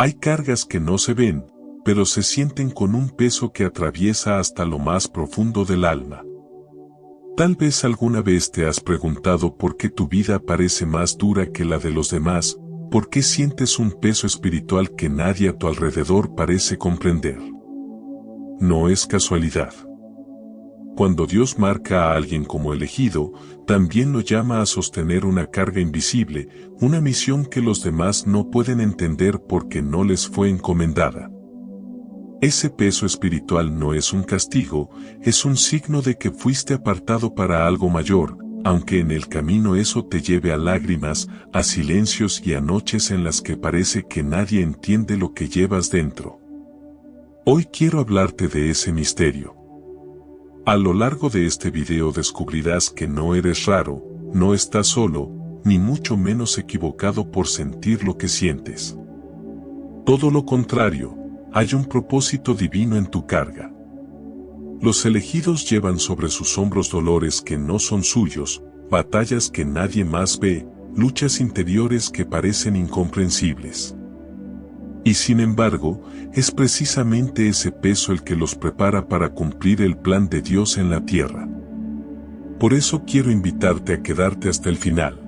Hay cargas que no se ven, pero se sienten con un peso que atraviesa hasta lo más profundo del alma. Tal vez alguna vez te has preguntado por qué tu vida parece más dura que la de los demás, por qué sientes un peso espiritual que nadie a tu alrededor parece comprender. No es casualidad. Cuando Dios marca a alguien como elegido, también lo llama a sostener una carga invisible, una misión que los demás no pueden entender porque no les fue encomendada. Ese peso espiritual no es un castigo, es un signo de que fuiste apartado para algo mayor, aunque en el camino eso te lleve a lágrimas, a silencios y a noches en las que parece que nadie entiende lo que llevas dentro. Hoy quiero hablarte de ese misterio. A lo largo de este video descubrirás que no eres raro, no estás solo, ni mucho menos equivocado por sentir lo que sientes. Todo lo contrario, hay un propósito divino en tu carga. Los elegidos llevan sobre sus hombros dolores que no son suyos, batallas que nadie más ve, luchas interiores que parecen incomprensibles. Y sin embargo, es precisamente ese peso el que los prepara para cumplir el plan de Dios en la tierra. Por eso quiero invitarte a quedarte hasta el final.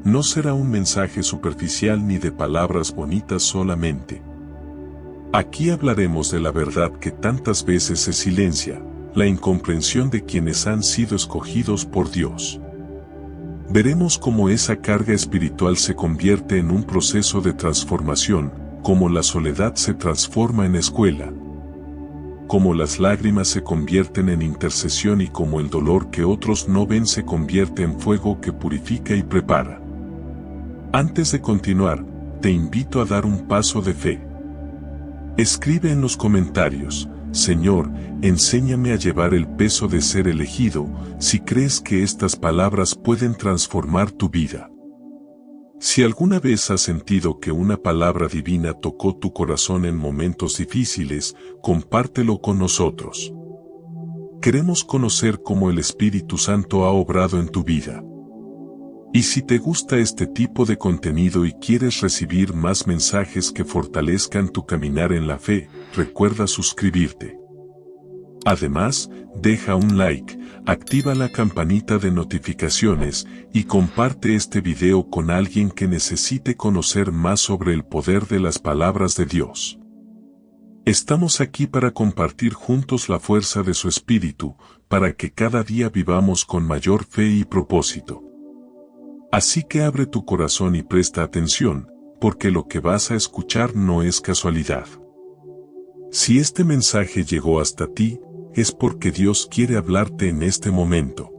No será un mensaje superficial ni de palabras bonitas solamente. Aquí hablaremos de la verdad que tantas veces se silencia, la incomprensión de quienes han sido escogidos por Dios. Veremos cómo esa carga espiritual se convierte en un proceso de transformación, cómo la soledad se transforma en escuela, cómo las lágrimas se convierten en intercesión y cómo el dolor que otros no ven se convierte en fuego que purifica y prepara. Antes de continuar, te invito a dar un paso de fe. Escribe en los comentarios: Señor, enséñame a llevar el peso de ser elegido, si crees que estas palabras pueden transformar tu vida. Si alguna vez has sentido que una palabra divina tocó tu corazón en momentos difíciles, compártelo con nosotros. Queremos conocer cómo el Espíritu Santo ha obrado en tu vida. Y si te gusta este tipo de contenido y quieres recibir más mensajes que fortalezcan tu caminar en la fe, recuerda suscribirte. Además, deja un like, activa la campanita de notificaciones y comparte este video con alguien que necesite conocer más sobre el poder de las palabras de Dios. Estamos aquí para compartir juntos la fuerza de su Espíritu, para que cada día vivamos con mayor fe y propósito. Así que abre tu corazón y presta atención, porque lo que vas a escuchar no es casualidad. Si este mensaje llegó hasta ti, es porque Dios quiere hablarte en este momento.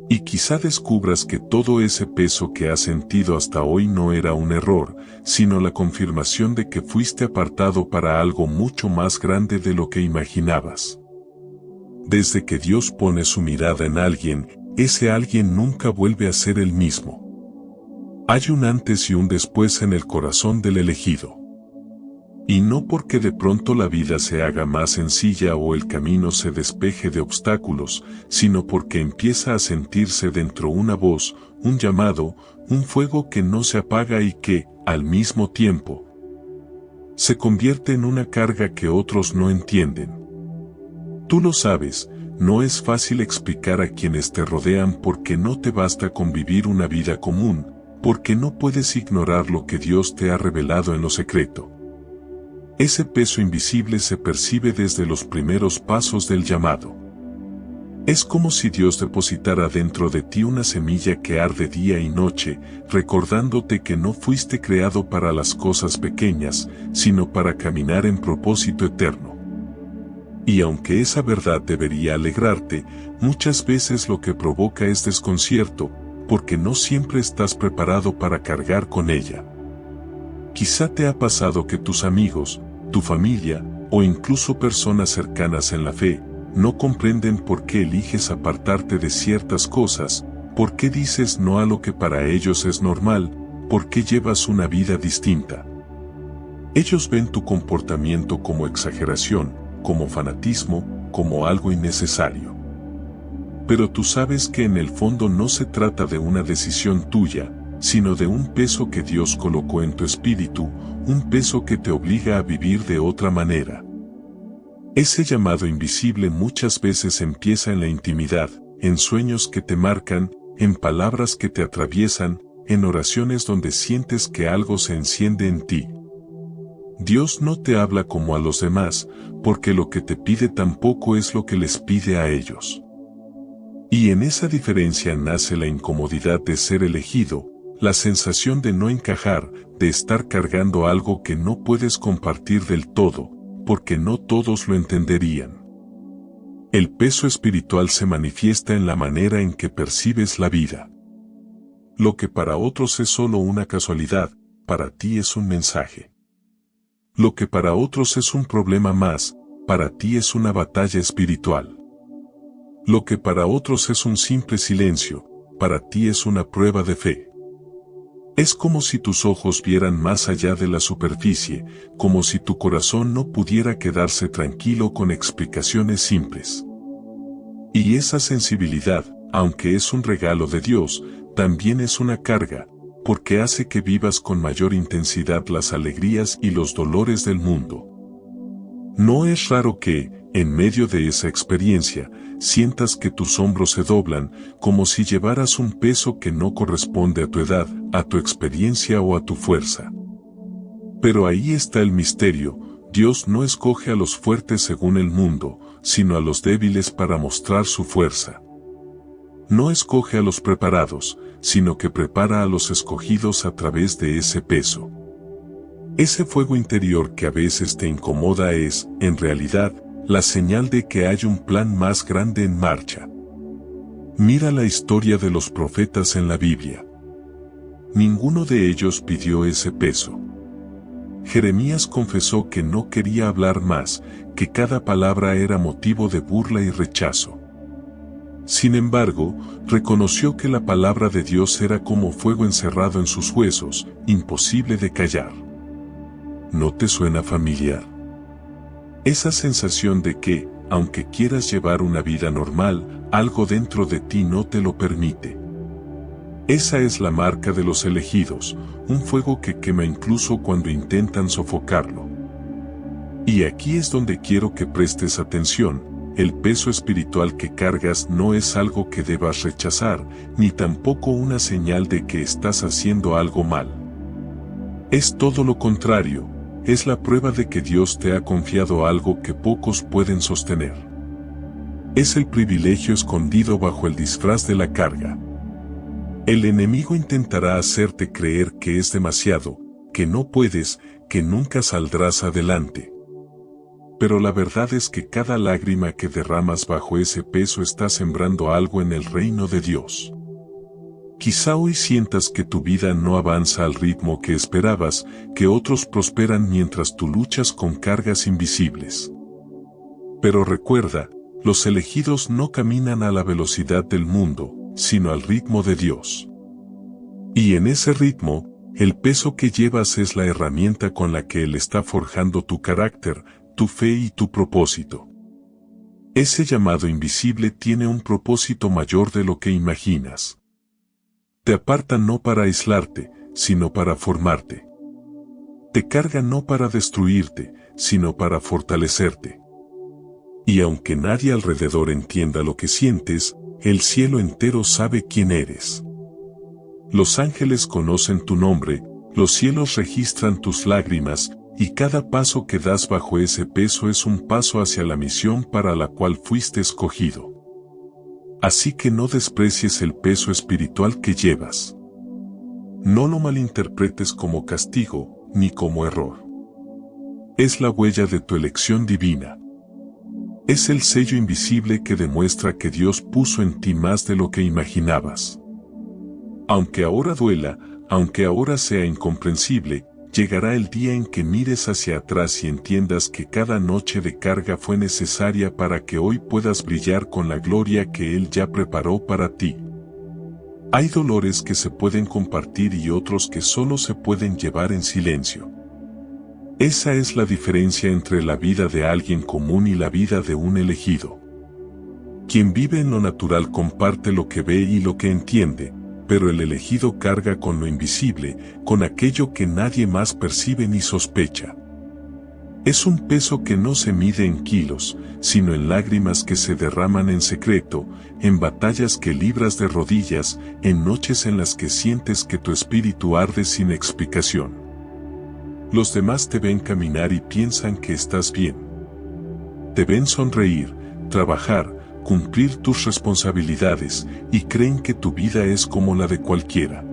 Y quizá descubras que todo ese peso que has sentido hasta hoy no era un error, sino la confirmación de que fuiste apartado para algo mucho más grande de lo que imaginabas. Desde que Dios pone su mirada en alguien, ese alguien nunca vuelve a ser el mismo. Hay un antes y un después en el corazón del elegido. Y no porque de pronto la vida se haga más sencilla o el camino se despeje de obstáculos, sino porque empieza a sentirse dentro una voz, un llamado, un fuego que no se apaga y que, al mismo tiempo, se convierte en una carga que otros no entienden. Tú lo sabes, no es fácil explicar a quienes te rodean porque no te basta con vivir una vida común, porque no puedes ignorar lo que Dios te ha revelado en lo secreto. Ese peso invisible se percibe desde los primeros pasos del llamado. Es como si Dios depositara dentro de ti una semilla que arde día y noche, recordándote que no fuiste creado para las cosas pequeñas, sino para caminar en propósito eterno. Y aunque esa verdad debería alegrarte, muchas veces lo que provoca es desconcierto, porque no siempre estás preparado para cargar con ella. Quizá te ha pasado que tus amigos, tu familia, o incluso personas cercanas en la fe, no comprenden por qué eliges apartarte de ciertas cosas, por qué dices no a lo que para ellos es normal, por qué llevas una vida distinta. Ellos ven tu comportamiento como exageración, como fanatismo, como algo innecesario. Pero tú sabes que en el fondo no se trata de una decisión tuya, sino de un peso que Dios colocó en tu espíritu, un peso que te obliga a vivir de otra manera. Ese llamado invisible muchas veces empieza en la intimidad, en sueños que te marcan, en palabras que te atraviesan, en oraciones donde sientes que algo se enciende en ti. Dios no te habla como a los demás, porque lo que te pide tampoco es lo que les pide a ellos. Y en esa diferencia nace la incomodidad de ser elegido, la sensación de no encajar, de estar cargando algo que no puedes compartir del todo, porque no todos lo entenderían. El peso espiritual se manifiesta en la manera en que percibes la vida. Lo que para otros es solo una casualidad, para ti es un mensaje. Lo que para otros es un problema más, para ti es una batalla espiritual. Lo que para otros es un simple silencio, para ti es una prueba de fe. Es como si tus ojos vieran más allá de la superficie, como si tu corazón no pudiera quedarse tranquilo con explicaciones simples. Y esa sensibilidad, aunque es un regalo de Dios, también es una carga, porque hace que vivas con mayor intensidad las alegrías y los dolores del mundo. No es raro que, en medio de esa experiencia, sientas que tus hombros se doblan, como si llevaras un peso que no corresponde a tu edad, a tu experiencia o a tu fuerza. Pero ahí está el misterio: Dios no escoge a los fuertes según el mundo, sino a los débiles para mostrar su fuerza. No escoge a los preparados, sino que prepara a los escogidos a través de ese peso. Ese fuego interior que a veces te incomoda es, en realidad, la señal de que hay un plan más grande en marcha. Mira la historia de los profetas en la Biblia. Ninguno de ellos pidió ese peso. Jeremías confesó que no quería hablar más, que cada palabra era motivo de burla y rechazo. Sin embargo, reconoció que la palabra de Dios era como fuego encerrado en sus huesos, imposible de callar. ¿No te suena familiar? Esa sensación de que, aunque quieras llevar una vida normal, algo dentro de ti no te lo permite. Esa es la marca de los elegidos, un fuego que quema incluso cuando intentan sofocarlo. Y aquí es donde quiero que prestes atención: el peso espiritual que cargas no es algo que debas rechazar, ni tampoco una señal de que estás haciendo algo mal. Es todo lo contrario. Es la prueba de que Dios te ha confiado algo que pocos pueden sostener. Es el privilegio escondido bajo el disfraz de la carga. El enemigo intentará hacerte creer que es demasiado, que no puedes, que nunca saldrás adelante. Pero la verdad es que cada lágrima que derramas bajo ese peso está sembrando algo en el reino de Dios. Quizá hoy sientas que tu vida no avanza al ritmo que esperabas, que otros prosperan mientras tú luchas con cargas invisibles. Pero recuerda, los elegidos no caminan a la velocidad del mundo, sino al ritmo de Dios. Y en ese ritmo, el peso que llevas es la herramienta con la que Él está forjando tu carácter, tu fe y tu propósito. Ese llamado invisible tiene un propósito mayor de lo que imaginas. Te aparta no para aislarte, sino para formarte. Te carga no para destruirte, sino para fortalecerte. Y aunque nadie alrededor entienda lo que sientes, el cielo entero sabe quién eres. Los ángeles conocen tu nombre, los cielos registran tus lágrimas, y cada paso que das bajo ese peso es un paso hacia la misión para la cual fuiste escogido. Así que no desprecies el peso espiritual que llevas. No lo malinterpretes como castigo, ni como error. Es la huella de tu elección divina. Es el sello invisible que demuestra que Dios puso en ti más de lo que imaginabas. Aunque ahora duela, aunque ahora sea incomprensible, llegará el día en que mires hacia atrás y entiendas que cada noche de carga fue necesaria para que hoy puedas brillar con la gloria que Él ya preparó para ti. Hay dolores que se pueden compartir y otros que solo se pueden llevar en silencio. Esa es la diferencia entre la vida de alguien común y la vida de un elegido. Quien vive en lo natural comparte lo que ve y lo que entiende, pero el elegido carga con lo invisible, con aquello que nadie más percibe ni sospecha. Es un peso que no se mide en kilos, sino en lágrimas que se derraman en secreto, en batallas que libras de rodillas, en noches en las que sientes que tu espíritu arde sin explicación. Los demás te ven caminar y piensan que estás bien. Te ven sonreír, trabajar, cumplir tus responsabilidades y creen que tu vida es como la de cualquiera.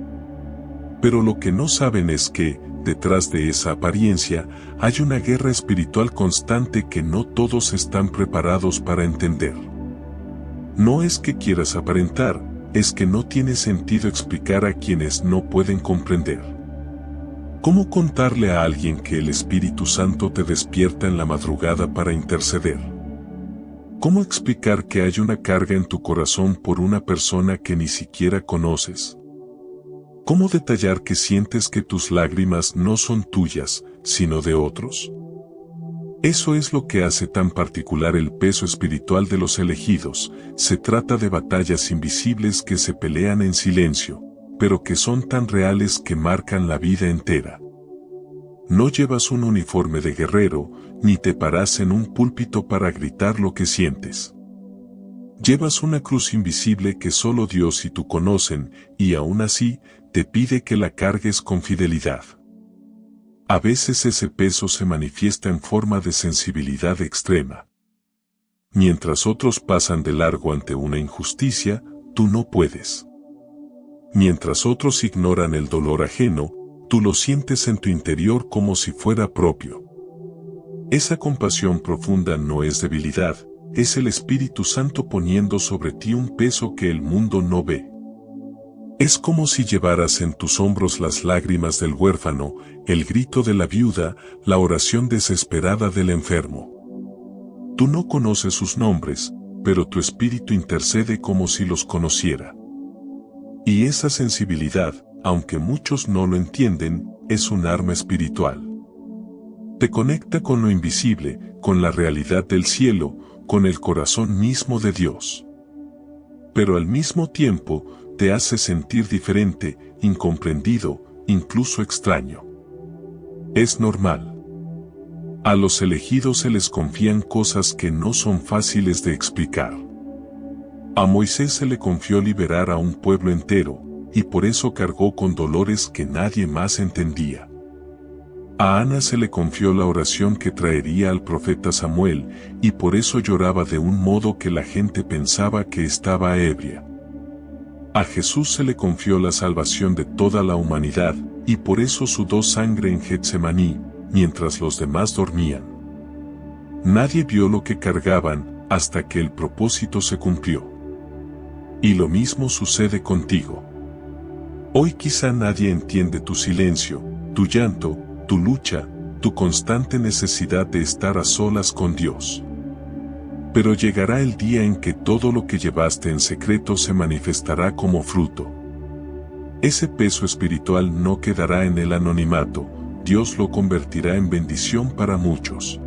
Pero lo que no saben es que, detrás de esa apariencia, hay una guerra espiritual constante que no todos están preparados para entender. No es que quieras aparentar, es que no tiene sentido explicar a quienes no pueden comprender. ¿Cómo contarle a alguien que el Espíritu Santo te despierta en la madrugada para interceder? ¿Cómo explicar que hay una carga en tu corazón por una persona que ni siquiera conoces? ¿Cómo detallar que sientes que tus lágrimas no son tuyas, sino de otros? Eso es lo que hace tan particular el peso espiritual de los elegidos. Se trata de batallas invisibles que se pelean en silencio, pero que son tan reales que marcan la vida entera. No llevas un uniforme de guerrero, ni te paras en un púlpito para gritar lo que sientes. Llevas una cruz invisible que solo Dios y tú conocen, y aún así, te pide que la cargues con fidelidad. A veces ese peso se manifiesta en forma de sensibilidad extrema. Mientras otros pasan de largo ante una injusticia, tú no puedes. Mientras otros ignoran el dolor ajeno, tú lo sientes en tu interior como si fuera propio. Esa compasión profunda no es debilidad, es el Espíritu Santo poniendo sobre ti un peso que el mundo no ve. Es como si llevaras en tus hombros las lágrimas del huérfano, el grito de la viuda, la oración desesperada del enfermo. Tú no conoces sus nombres, pero tu espíritu intercede como si los conociera. Y esa sensibilidad, aunque muchos no lo entienden, es un arma espiritual. Te conecta con lo invisible, con la realidad del cielo, con el corazón mismo de Dios. Pero al mismo tiempo, te hace sentir diferente, incomprendido, incluso extraño. Es normal. A los elegidos se les confían cosas que no son fáciles de explicar. A Moisés se le confió liberar a un pueblo entero, y por eso cargó con dolores que nadie más entendía. A Ana se le confió la oración que traería al profeta Samuel, y por eso lloraba de un modo que la gente pensaba que estaba ebria. A Jesús se le confió la salvación de toda la humanidad, y por eso sudó sangre en Getsemaní, mientras los demás dormían. Nadie vio lo que cargaban, hasta que el propósito se cumplió. Y lo mismo sucede contigo. Hoy quizá nadie entiende tu silencio, tu llanto, tu lucha, tu constante necesidad de estar a solas con Dios. Pero llegará el día en que todo lo que llevaste en secreto se manifestará como fruto. Ese peso espiritual no quedará en el anonimato, Dios lo convertirá en bendición para muchos.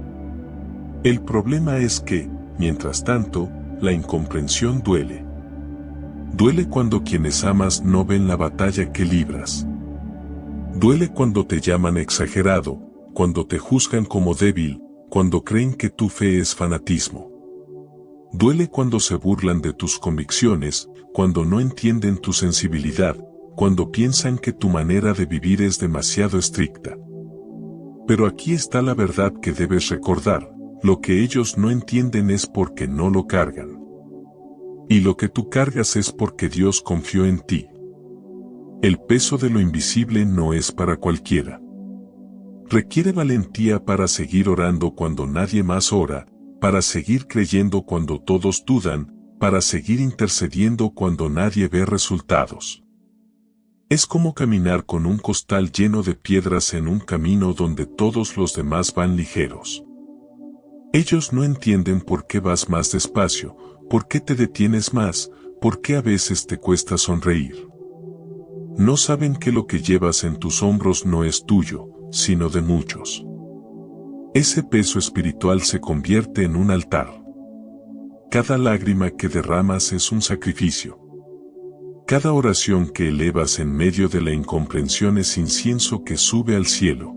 El problema es que, mientras tanto, la incomprensión duele. Duele cuando quienes amas no ven la batalla que libras. Duele cuando te llaman exagerado, cuando te juzgan como débil, cuando creen que tu fe es fanatismo. Duele cuando se burlan de tus convicciones, cuando no entienden tu sensibilidad, cuando piensan que tu manera de vivir es demasiado estricta. Pero aquí está la verdad que debes recordar, lo que ellos no entienden es porque no lo cargan. Y lo que tú cargas es porque Dios confió en ti. El peso de lo invisible no es para cualquiera. Requiere valentía para seguir orando cuando nadie más ora, para seguir creyendo cuando todos dudan, para seguir intercediendo cuando nadie ve resultados. Es como caminar con un costal lleno de piedras en un camino donde todos los demás van ligeros. Ellos no entienden por qué vas más despacio, por qué te detienes más, por qué a veces te cuesta sonreír. No saben que lo que llevas en tus hombros no es tuyo, sino de muchos. Ese peso espiritual se convierte en un altar. Cada lágrima que derramas es un sacrificio. Cada oración que elevas en medio de la incomprensión es incienso que sube al cielo.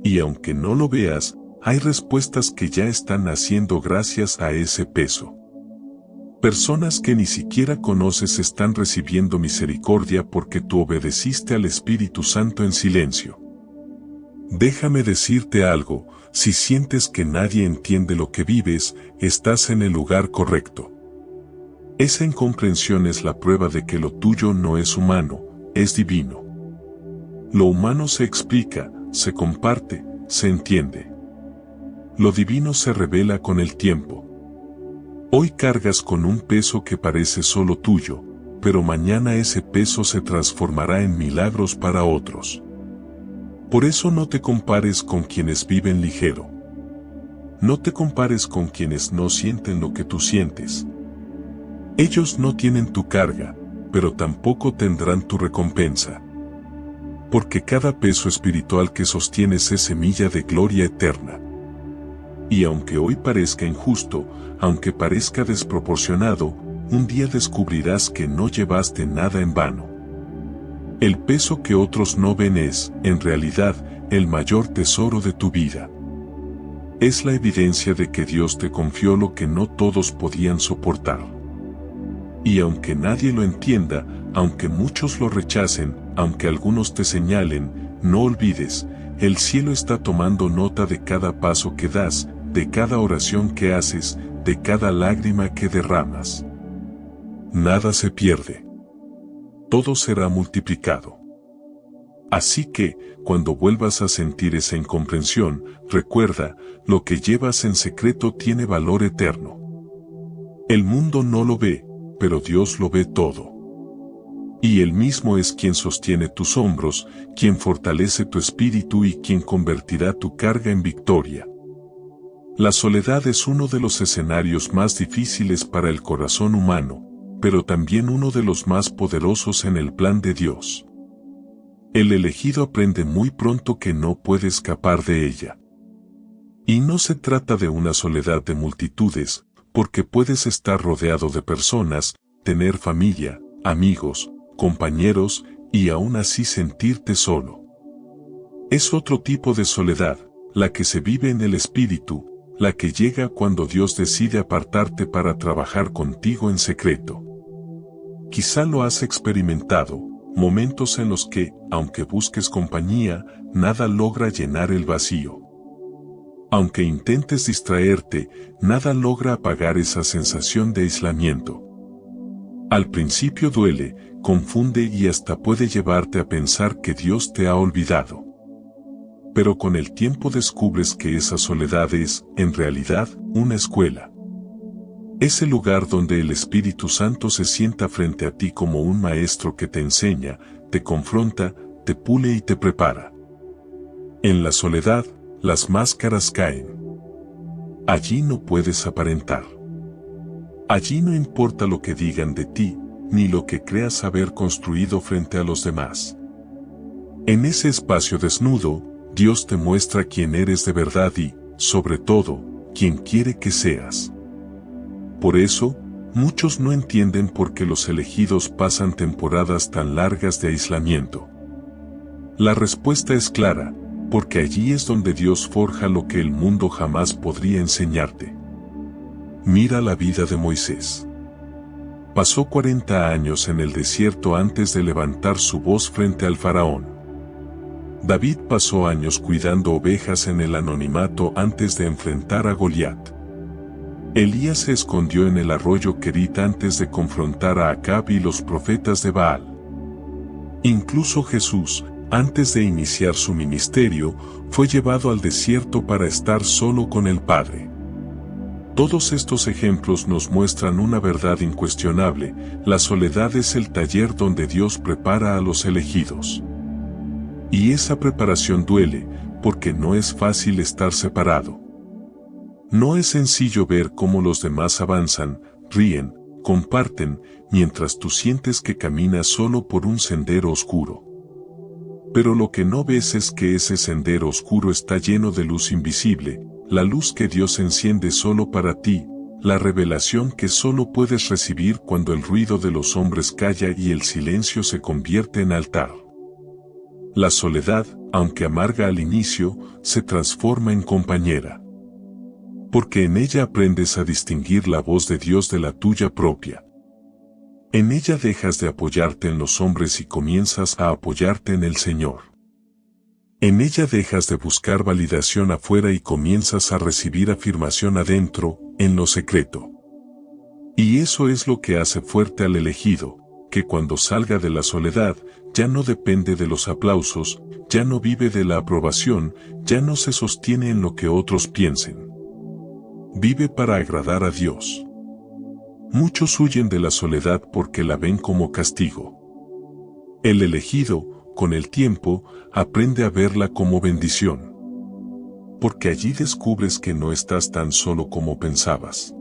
Y aunque no lo veas, hay respuestas que ya están naciendo gracias a ese peso. Personas que ni siquiera conoces están recibiendo misericordia porque tú obedeciste al Espíritu Santo en silencio. Déjame decirte algo, si sientes que nadie entiende lo que vives, estás en el lugar correcto. Esa incomprensión es la prueba de que lo tuyo no es humano, es divino. Lo humano se explica, se comparte, se entiende. Lo divino se revela con el tiempo. Hoy cargas con un peso que parece solo tuyo, pero mañana ese peso se transformará en milagros para otros. Por eso no te compares con quienes viven ligero. No te compares con quienes no sienten lo que tú sientes. Ellos no tienen tu carga, pero tampoco tendrán tu recompensa. Porque cada peso espiritual que sostienes es semilla de gloria eterna. Y aunque hoy parezca injusto, aunque parezca desproporcionado, un día descubrirás que no llevaste nada en vano. El peso que otros no ven es, en realidad, el mayor tesoro de tu vida. Es la evidencia de que Dios te confió lo que no todos podían soportar. Y aunque nadie lo entienda, aunque muchos lo rechacen, aunque algunos te señalen, no olvides, el cielo está tomando nota de cada paso que das, de cada oración que haces, de cada lágrima que derramas. Nada se pierde. Todo será multiplicado. Así que, cuando vuelvas a sentir esa incomprensión, recuerda, lo que llevas en secreto tiene valor eterno. El mundo no lo ve, pero Dios lo ve todo. Y Él mismo es quien sostiene tus hombros, quien fortalece tu espíritu y quien convertirá tu carga en victoria. La soledad es uno de los escenarios más difíciles para el corazón humano, pero también uno de los más poderosos en el plan de Dios. El elegido aprende muy pronto que no puede escapar de ella. Y no se trata de una soledad de multitudes, porque puedes estar rodeado de personas, tener familia, amigos, compañeros, y aún así sentirte solo. Es otro tipo de soledad, la que se vive en el espíritu, la que llega cuando Dios decide apartarte para trabajar contigo en secreto. Quizá lo has experimentado, momentos en los que, aunque busques compañía, nada logra llenar el vacío. Aunque intentes distraerte, nada logra apagar esa sensación de aislamiento. Al principio duele, confunde y hasta puede llevarte a pensar que Dios te ha olvidado. Pero con el tiempo descubres que esa soledad es, en realidad, una escuela. Es el lugar donde el Espíritu Santo se sienta frente a ti como un maestro que te enseña, te confronta, te pule y te prepara. En la soledad, las máscaras caen. Allí no puedes aparentar. Allí no importa lo que digan de ti, ni lo que creas haber construido frente a los demás. En ese espacio desnudo, Dios te muestra quién eres de verdad y, sobre todo, quién quiere que seas. Por eso, muchos no entienden por qué los elegidos pasan temporadas tan largas de aislamiento. La respuesta es clara, porque allí es donde Dios forja lo que el mundo jamás podría enseñarte. Mira la vida de Moisés. Pasó 40 años en el desierto antes de levantar su voz frente al faraón. David pasó años cuidando ovejas en el anonimato antes de enfrentar a Goliat. Elías se escondió en el arroyo Querit antes de confrontar a Acab y los profetas de Baal. Incluso Jesús, antes de iniciar su ministerio, fue llevado al desierto para estar solo con el Padre. Todos estos ejemplos nos muestran una verdad incuestionable: la soledad es el taller donde Dios prepara a los elegidos. Y esa preparación duele, porque no es fácil estar separado. No es sencillo ver cómo los demás avanzan, ríen, comparten, mientras tú sientes que caminas solo por un sendero oscuro. Pero lo que no ves es que ese sendero oscuro está lleno de luz invisible, la luz que Dios enciende solo para ti, la revelación que solo puedes recibir cuando el ruido de los hombres calla y el silencio se convierte en altar. La soledad, aunque amarga al inicio, se transforma en compañera. Porque en ella aprendes a distinguir la voz de Dios de la tuya propia. En ella dejas de apoyarte en los hombres y comienzas a apoyarte en el Señor. En ella dejas de buscar validación afuera y comienzas a recibir afirmación adentro, en lo secreto. Y eso es lo que hace fuerte al elegido, que cuando salga de la soledad, ya no depende de los aplausos, ya no vive de la aprobación, ya no se sostiene en lo que otros piensen. Vive para agradar a Dios. Muchos huyen de la soledad porque la ven como castigo. El elegido, con el tiempo, aprende a verla como bendición. Porque allí descubres que no estás tan solo como pensabas.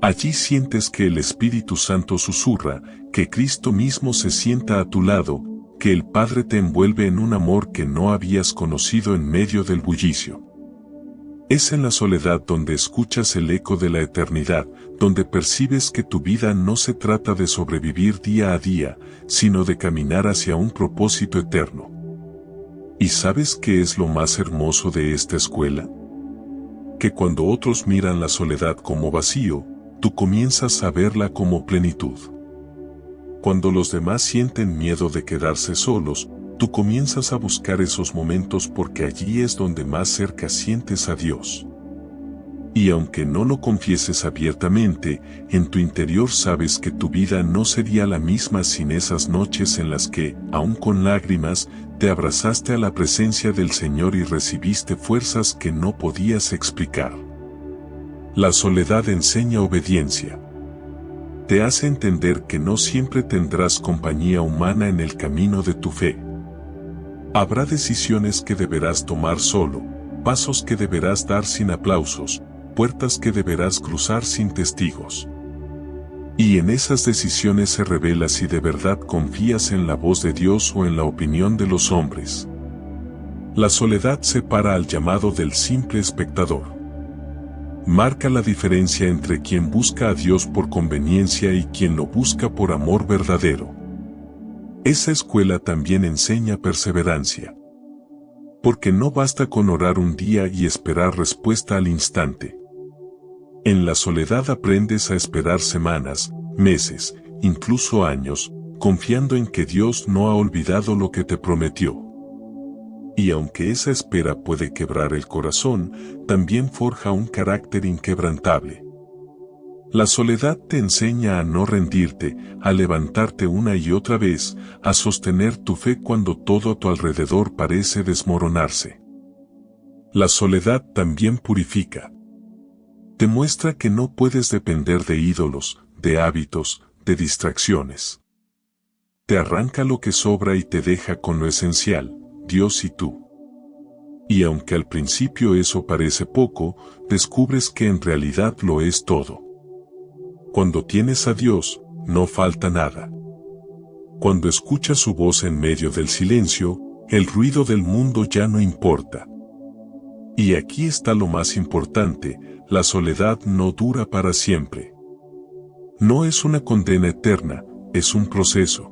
Allí sientes que el Espíritu Santo susurra, que Cristo mismo se sienta a tu lado, que el Padre te envuelve en un amor que no habías conocido en medio del bullicio. Es en la soledad donde escuchas el eco de la eternidad, donde percibes que tu vida no se trata de sobrevivir día a día, sino de caminar hacia un propósito eterno. ¿Y sabes qué es lo más hermoso de esta escuela? Que cuando otros miran la soledad como vacío, tú comienzas a verla como plenitud. Cuando los demás sienten miedo de quedarse solos, tú comienzas a buscar esos momentos porque allí es donde más cerca sientes a Dios. Y aunque no lo confieses abiertamente, en tu interior sabes que tu vida no sería la misma sin esas noches en las que, aun con lágrimas, te abrazaste a la presencia del Señor y recibiste fuerzas que no podías explicar. La soledad enseña obediencia. Te hace entender que no siempre tendrás compañía humana en el camino de tu fe. Habrá decisiones que deberás tomar solo, pasos que deberás dar sin aplausos, puertas que deberás cruzar sin testigos. Y en esas decisiones se revela si de verdad confías en la voz de Dios o en la opinión de los hombres. La soledad separa al llamado del simple espectador. Marca la diferencia entre quien busca a Dios por conveniencia y quien lo busca por amor verdadero. Esa escuela también enseña perseverancia. Porque no basta con orar un día y esperar respuesta al instante. En la soledad aprendes a esperar semanas, meses, incluso años, confiando en que Dios no ha olvidado lo que te prometió. Y aunque esa espera puede quebrar el corazón, también forja un carácter inquebrantable. La soledad te enseña a no rendirte, a levantarte una y otra vez, a sostener tu fe cuando todo a tu alrededor parece desmoronarse. La soledad también purifica. Te muestra que no puedes depender de ídolos, de hábitos, de distracciones. Te arranca lo que sobra y te deja con lo esencial, Dios y tú. Y aunque al principio eso parece poco, descubres que en realidad lo es todo. Cuando tienes a Dios, no falta nada. Cuando escuchas su voz en medio del silencio, el ruido del mundo ya no importa. Y aquí está lo más importante, la soledad no dura para siempre. No es una condena eterna, es un proceso.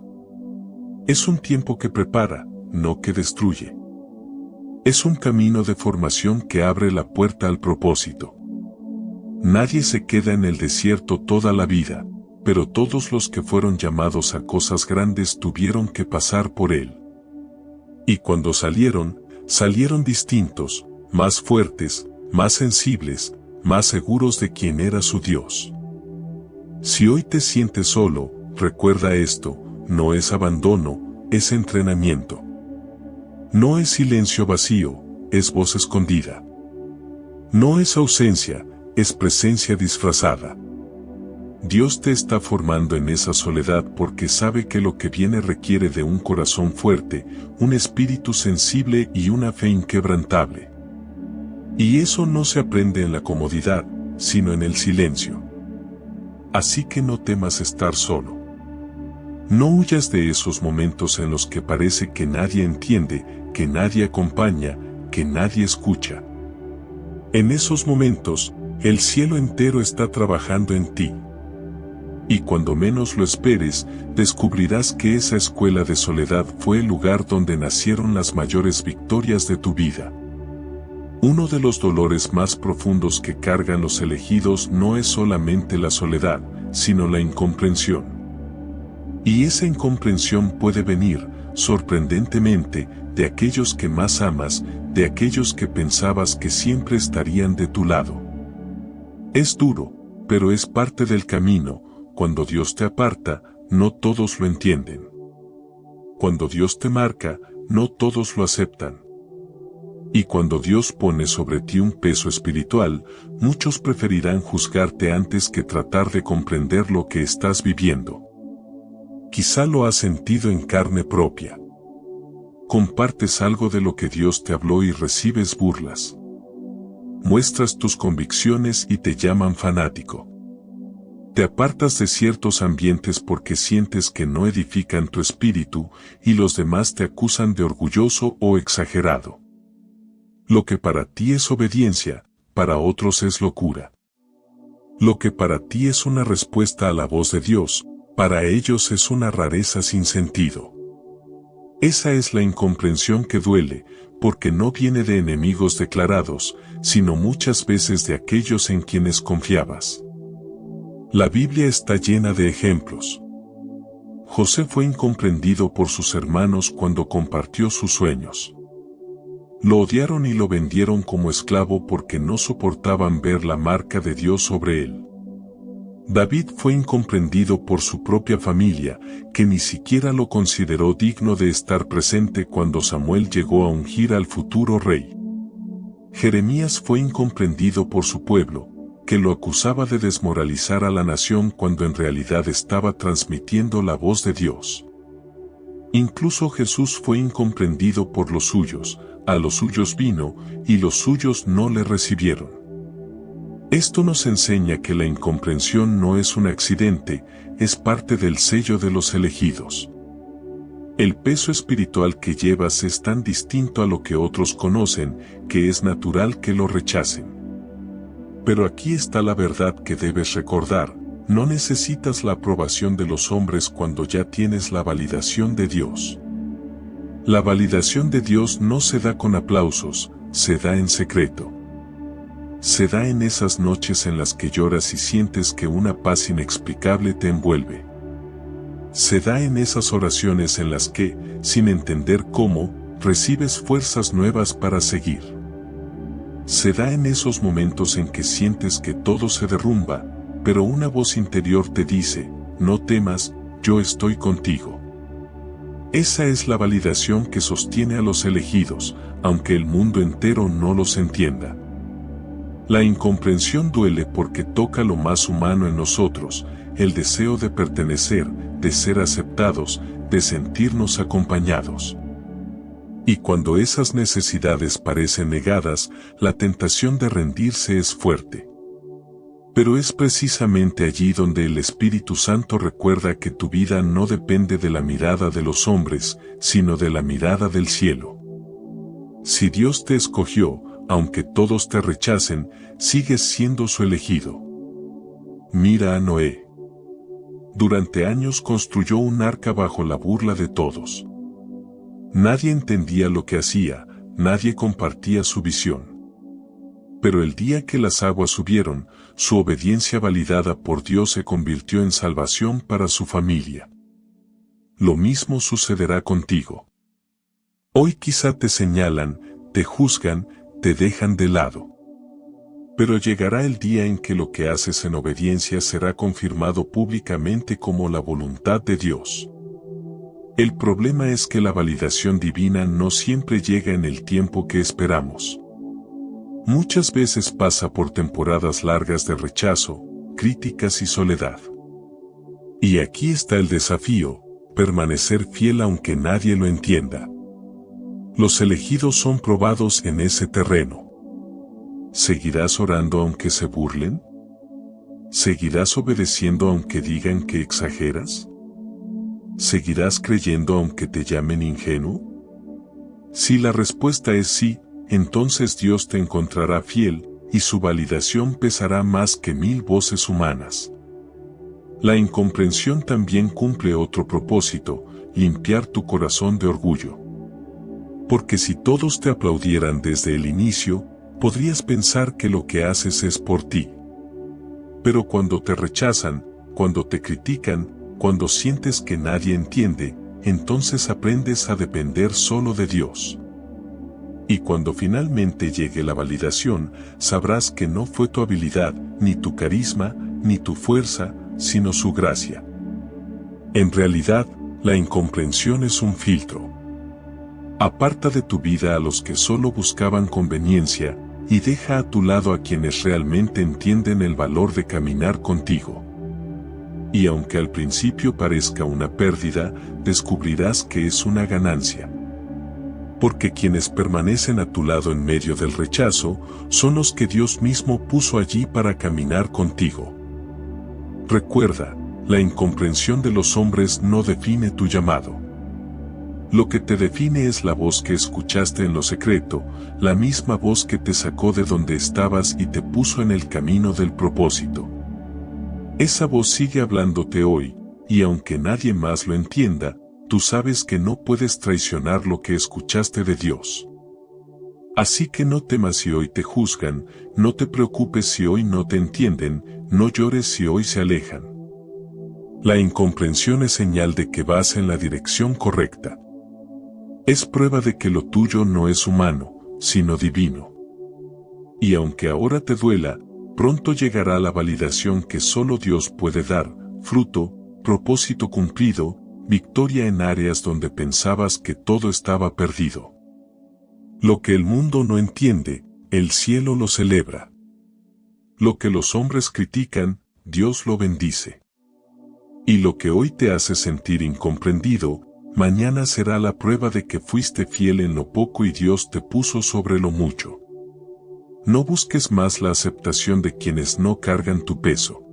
Es un tiempo que prepara, no que destruye. Es un camino de formación que abre la puerta al propósito. Nadie se queda en el desierto toda la vida, pero todos los que fueron llamados a cosas grandes tuvieron que pasar por él. Y cuando salieron, salieron distintos, más fuertes, más sensibles, más seguros de quién era su Dios. Si hoy te sientes solo, recuerda esto, no es abandono, es entrenamiento. No es silencio vacío, es voz escondida. No es ausencia, es presencia disfrazada. Dios te está formando en esa soledad porque sabe que lo que viene requiere de un corazón fuerte, un espíritu sensible y una fe inquebrantable. Y eso no se aprende en la comodidad, sino en el silencio. Así que no temas estar solo. No huyas de esos momentos en los que parece que nadie entiende, que nadie acompaña, que nadie escucha. En esos momentos, El cielo entero está trabajando en ti. Y cuando menos lo esperes, descubrirás que esa escuela de soledad fue el lugar donde nacieron las mayores victorias de tu vida. Uno de los dolores más profundos que cargan los elegidos no es solamente la soledad, sino la incomprensión. Y esa incomprensión puede venir, sorprendentemente, de aquellos que más amas, de aquellos que pensabas que siempre estarían de tu lado. Es duro, pero es parte del camino. Cuando Dios te aparta, no todos lo entienden. Cuando Dios te marca, no todos lo aceptan. Y cuando Dios pone sobre ti un peso espiritual, muchos preferirán juzgarte antes que tratar de comprender lo que estás viviendo. Quizá lo has sentido en carne propia. Compartes algo de lo que Dios te habló y recibes burlas. Muestras tus convicciones y te llaman fanático. Te apartas de ciertos ambientes porque sientes que no edifican tu espíritu y los demás te acusan de orgulloso o exagerado. Lo que para ti es obediencia, para otros es locura. Lo que para ti es una respuesta a la voz de Dios, para ellos es una rareza sin sentido. Esa es la incomprensión que duele, porque no viene de enemigos declarados, sino muchas veces de aquellos en quienes confiabas. La Biblia está llena de ejemplos. José fue incomprendido por sus hermanos cuando compartió sus sueños. Lo odiaron y lo vendieron como esclavo porque no soportaban ver la marca de Dios sobre él. David fue incomprendido por su propia familia, que ni siquiera lo consideró digno de estar presente cuando Samuel llegó a ungir al futuro rey. Jeremías fue incomprendido por su pueblo, que lo acusaba de desmoralizar a la nación cuando en realidad estaba transmitiendo la voz de Dios. Incluso Jesús fue incomprendido por los suyos, a los suyos vino, y los suyos no le recibieron. Esto nos enseña que la incomprensión no es un accidente, es parte del sello de los elegidos. El peso espiritual que llevas es tan distinto a lo que otros conocen, que es natural que lo rechacen. Pero aquí está la verdad que debes recordar: no necesitas la aprobación de los hombres cuando ya tienes la validación de Dios. La validación de Dios no se da con aplausos, se da en secreto. Se da en esas noches en las que lloras y sientes que una paz inexplicable te envuelve. Se da en esas oraciones en las que, sin entender cómo, recibes fuerzas nuevas para seguir. Se da en esos momentos en que sientes que todo se derrumba, pero una voz interior te dice: no temas, yo estoy contigo. Esa es la validación que sostiene a los elegidos, aunque el mundo entero no los entienda. La incomprensión duele porque toca lo más humano en nosotros, el deseo de pertenecer, de ser aceptados, de sentirnos acompañados. Y cuando esas necesidades parecen negadas, la tentación de rendirse es fuerte. Pero es precisamente allí donde el Espíritu Santo recuerda que tu vida no depende de la mirada de los hombres, sino de la mirada del cielo. Si Dios te escogió, aunque todos te rechacen, sigues siendo su elegido. Mira a Noé. Durante años construyó un arca bajo la burla de todos. Nadie entendía lo que hacía, nadie compartía su visión. Pero el día que las aguas subieron, su obediencia validada por Dios se convirtió en salvación para su familia. Lo mismo sucederá contigo. Hoy quizá te señalan, te juzgan, te dejan de lado. Pero llegará el día en que lo que haces en obediencia será confirmado públicamente como la voluntad de Dios. El problema es que la validación divina no siempre llega en el tiempo que esperamos. Muchas veces pasa por temporadas largas de rechazo, críticas y soledad. Y aquí está el desafío: permanecer fiel aunque nadie lo entienda. Los elegidos son probados en ese terreno. ¿Seguirás orando aunque se burlen? ¿Seguirás obedeciendo aunque digan que exageras? ¿Seguirás creyendo aunque te llamen ingenuo? Si la respuesta es sí, entonces Dios te encontrará fiel, y su validación pesará más que 1000 voces humanas. La incomprensión también cumple otro propósito: limpiar tu corazón de orgullo. Porque si todos te aplaudieran desde el inicio, podrías pensar que lo que haces es por ti. Pero cuando te rechazan, cuando te critican, cuando sientes que nadie entiende, entonces aprendes a depender solo de Dios. Y cuando finalmente llegue la validación, sabrás que no fue tu habilidad, ni tu carisma, ni tu fuerza, sino su gracia. En realidad, la incomprensión es un filtro. Aparta de tu vida a los que solo buscaban conveniencia, y deja a tu lado a quienes realmente entienden el valor de caminar contigo. Y aunque al principio parezca una pérdida, descubrirás que es una ganancia. Porque quienes permanecen a tu lado en medio del rechazo, son los que Dios mismo puso allí para caminar contigo. Recuerda, la incomprensión de los hombres no define tu llamado. Lo que te define es la voz que escuchaste en lo secreto, la misma voz que te sacó de donde estabas y te puso en el camino del propósito. Esa voz sigue hablándote hoy, y aunque nadie más lo entienda, tú sabes que no puedes traicionar lo que escuchaste de Dios. Así que no temas si hoy te juzgan, no te preocupes si hoy no te entienden, no llores si hoy se alejan. La incomprensión es señal de que vas en la dirección correcta. Es prueba de que lo tuyo no es humano, sino divino. Y aunque ahora te duela, pronto llegará la validación que solo Dios puede dar: fruto, propósito cumplido, victoria en áreas donde pensabas que todo estaba perdido. Lo que el mundo no entiende, el cielo lo celebra. Lo que los hombres critican, Dios lo bendice. Y lo que hoy te hace sentir incomprendido, mañana será la prueba de que fuiste fiel en lo poco y Dios te puso sobre lo mucho. No busques más la aceptación de quienes no cargan tu peso.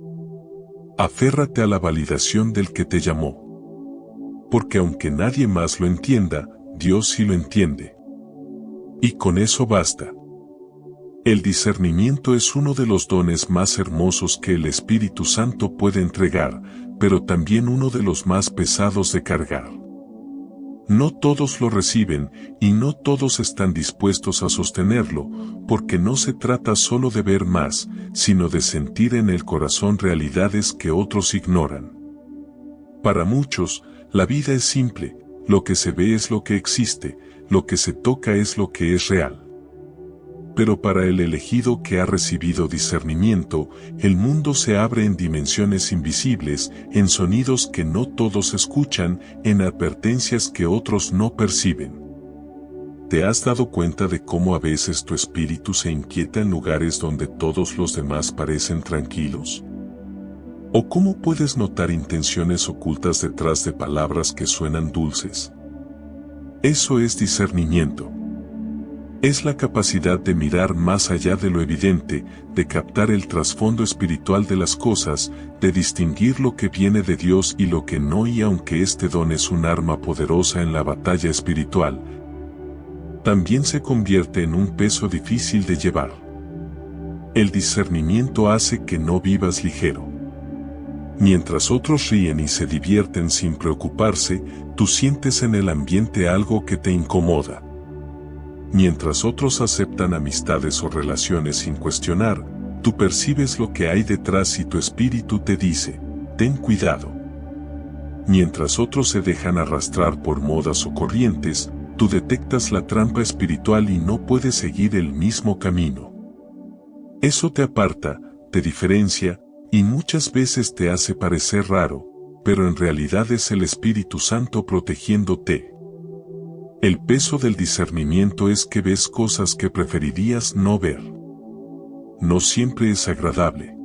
Aférrate a la validación del que te llamó. Porque aunque nadie más lo entienda, Dios sí lo entiende. Y con eso basta. El discernimiento es uno de los dones más hermosos que el Espíritu Santo puede entregar, pero también uno de los más pesados de cargar. No todos lo reciben, y no todos están dispuestos a sostenerlo, porque no se trata solo de ver más, sino de sentir en el corazón realidades que otros ignoran. Para muchos, la vida es simple: lo que se ve es lo que existe, lo que se toca es lo que es real. Pero para el elegido que ha recibido discernimiento, el mundo se abre en dimensiones invisibles, en sonidos que no todos escuchan, en advertencias que otros no perciben. ¿Te has dado cuenta de cómo a veces tu espíritu se inquieta en lugares donde todos los demás parecen tranquilos? ¿O cómo puedes notar intenciones ocultas detrás de palabras que suenan dulces? Eso es discernimiento. Es la capacidad de mirar más allá de lo evidente, de captar el trasfondo espiritual de las cosas, de distinguir lo que viene de Dios y lo que no. Y aunque este don es un arma poderosa en la batalla espiritual, también se convierte en un peso difícil de llevar. El discernimiento hace que no vivas ligero. Mientras otros ríen y se divierten sin preocuparse, tú sientes en el ambiente algo que te incomoda. Mientras otros aceptan amistades o relaciones sin cuestionar, tú percibes lo que hay detrás y tu espíritu te dice: ten cuidado. Mientras otros se dejan arrastrar por modas o corrientes, tú detectas la trampa espiritual y no puedes seguir el mismo camino. Eso te aparta, te diferencia, y muchas veces te hace parecer raro, pero en realidad es el Espíritu Santo protegiéndote. El peso del discernimiento es que ves cosas que preferirías no ver. No siempre es agradable.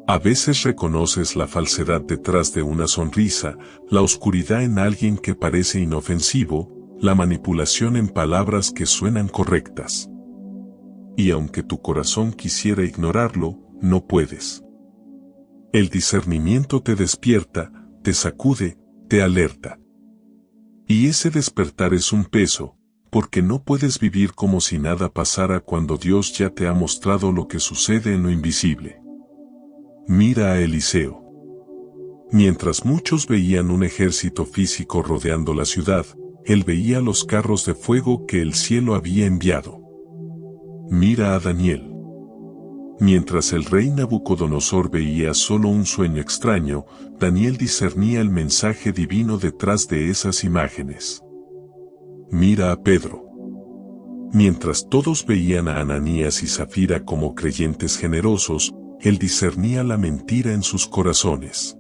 A veces reconoces la falsedad detrás de una sonrisa, la oscuridad en alguien que parece inofensivo, la manipulación en palabras que suenan correctas. Y aunque tu corazón quisiera ignorarlo, no puedes. El discernimiento te despierta, te sacude, te alerta. Y ese despertar es un peso, porque no puedes vivir como si nada pasara cuando Dios ya te ha mostrado lo que sucede en lo invisible. Mira a Eliseo. Mientras muchos veían un ejército físico rodeando la ciudad, él veía los carros de fuego que el cielo había enviado. Mira a Daniel. Mientras el rey Nabucodonosor veía solo un sueño extraño, Daniel discernía el mensaje divino detrás de esas imágenes. Mira a Pedro. Mientras todos veían a Ananías y Zafira como creyentes generosos, él discernía la mentira en sus corazones.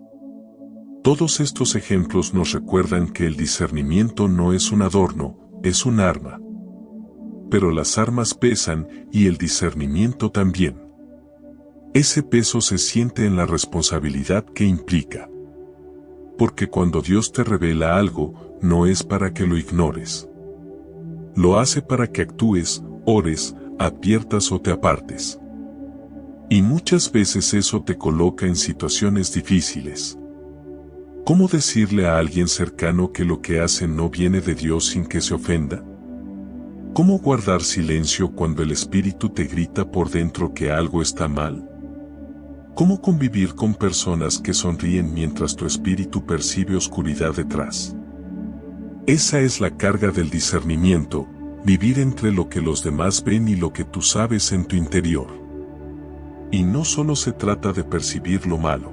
Todos estos ejemplos nos recuerdan que el discernimiento no es un adorno, es un arma. Pero las armas pesan y el discernimiento también. Ese peso se siente en la responsabilidad que implica. Porque cuando Dios te revela algo, no es para que lo ignores. Lo hace para que actúes, ores, adviertas o te apartes. Y muchas veces eso te coloca en situaciones difíciles. ¿Cómo decirle a alguien cercano que lo que hace no viene de Dios sin que se ofenda? ¿Cómo guardar silencio cuando el espíritu te grita por dentro que algo está mal? ¿Cómo convivir con personas que sonríen mientras tu espíritu percibe oscuridad detrás? Esa es la carga del discernimiento, vivir entre lo que los demás ven y lo que tú sabes en tu interior. Y no solo se trata de percibir lo malo.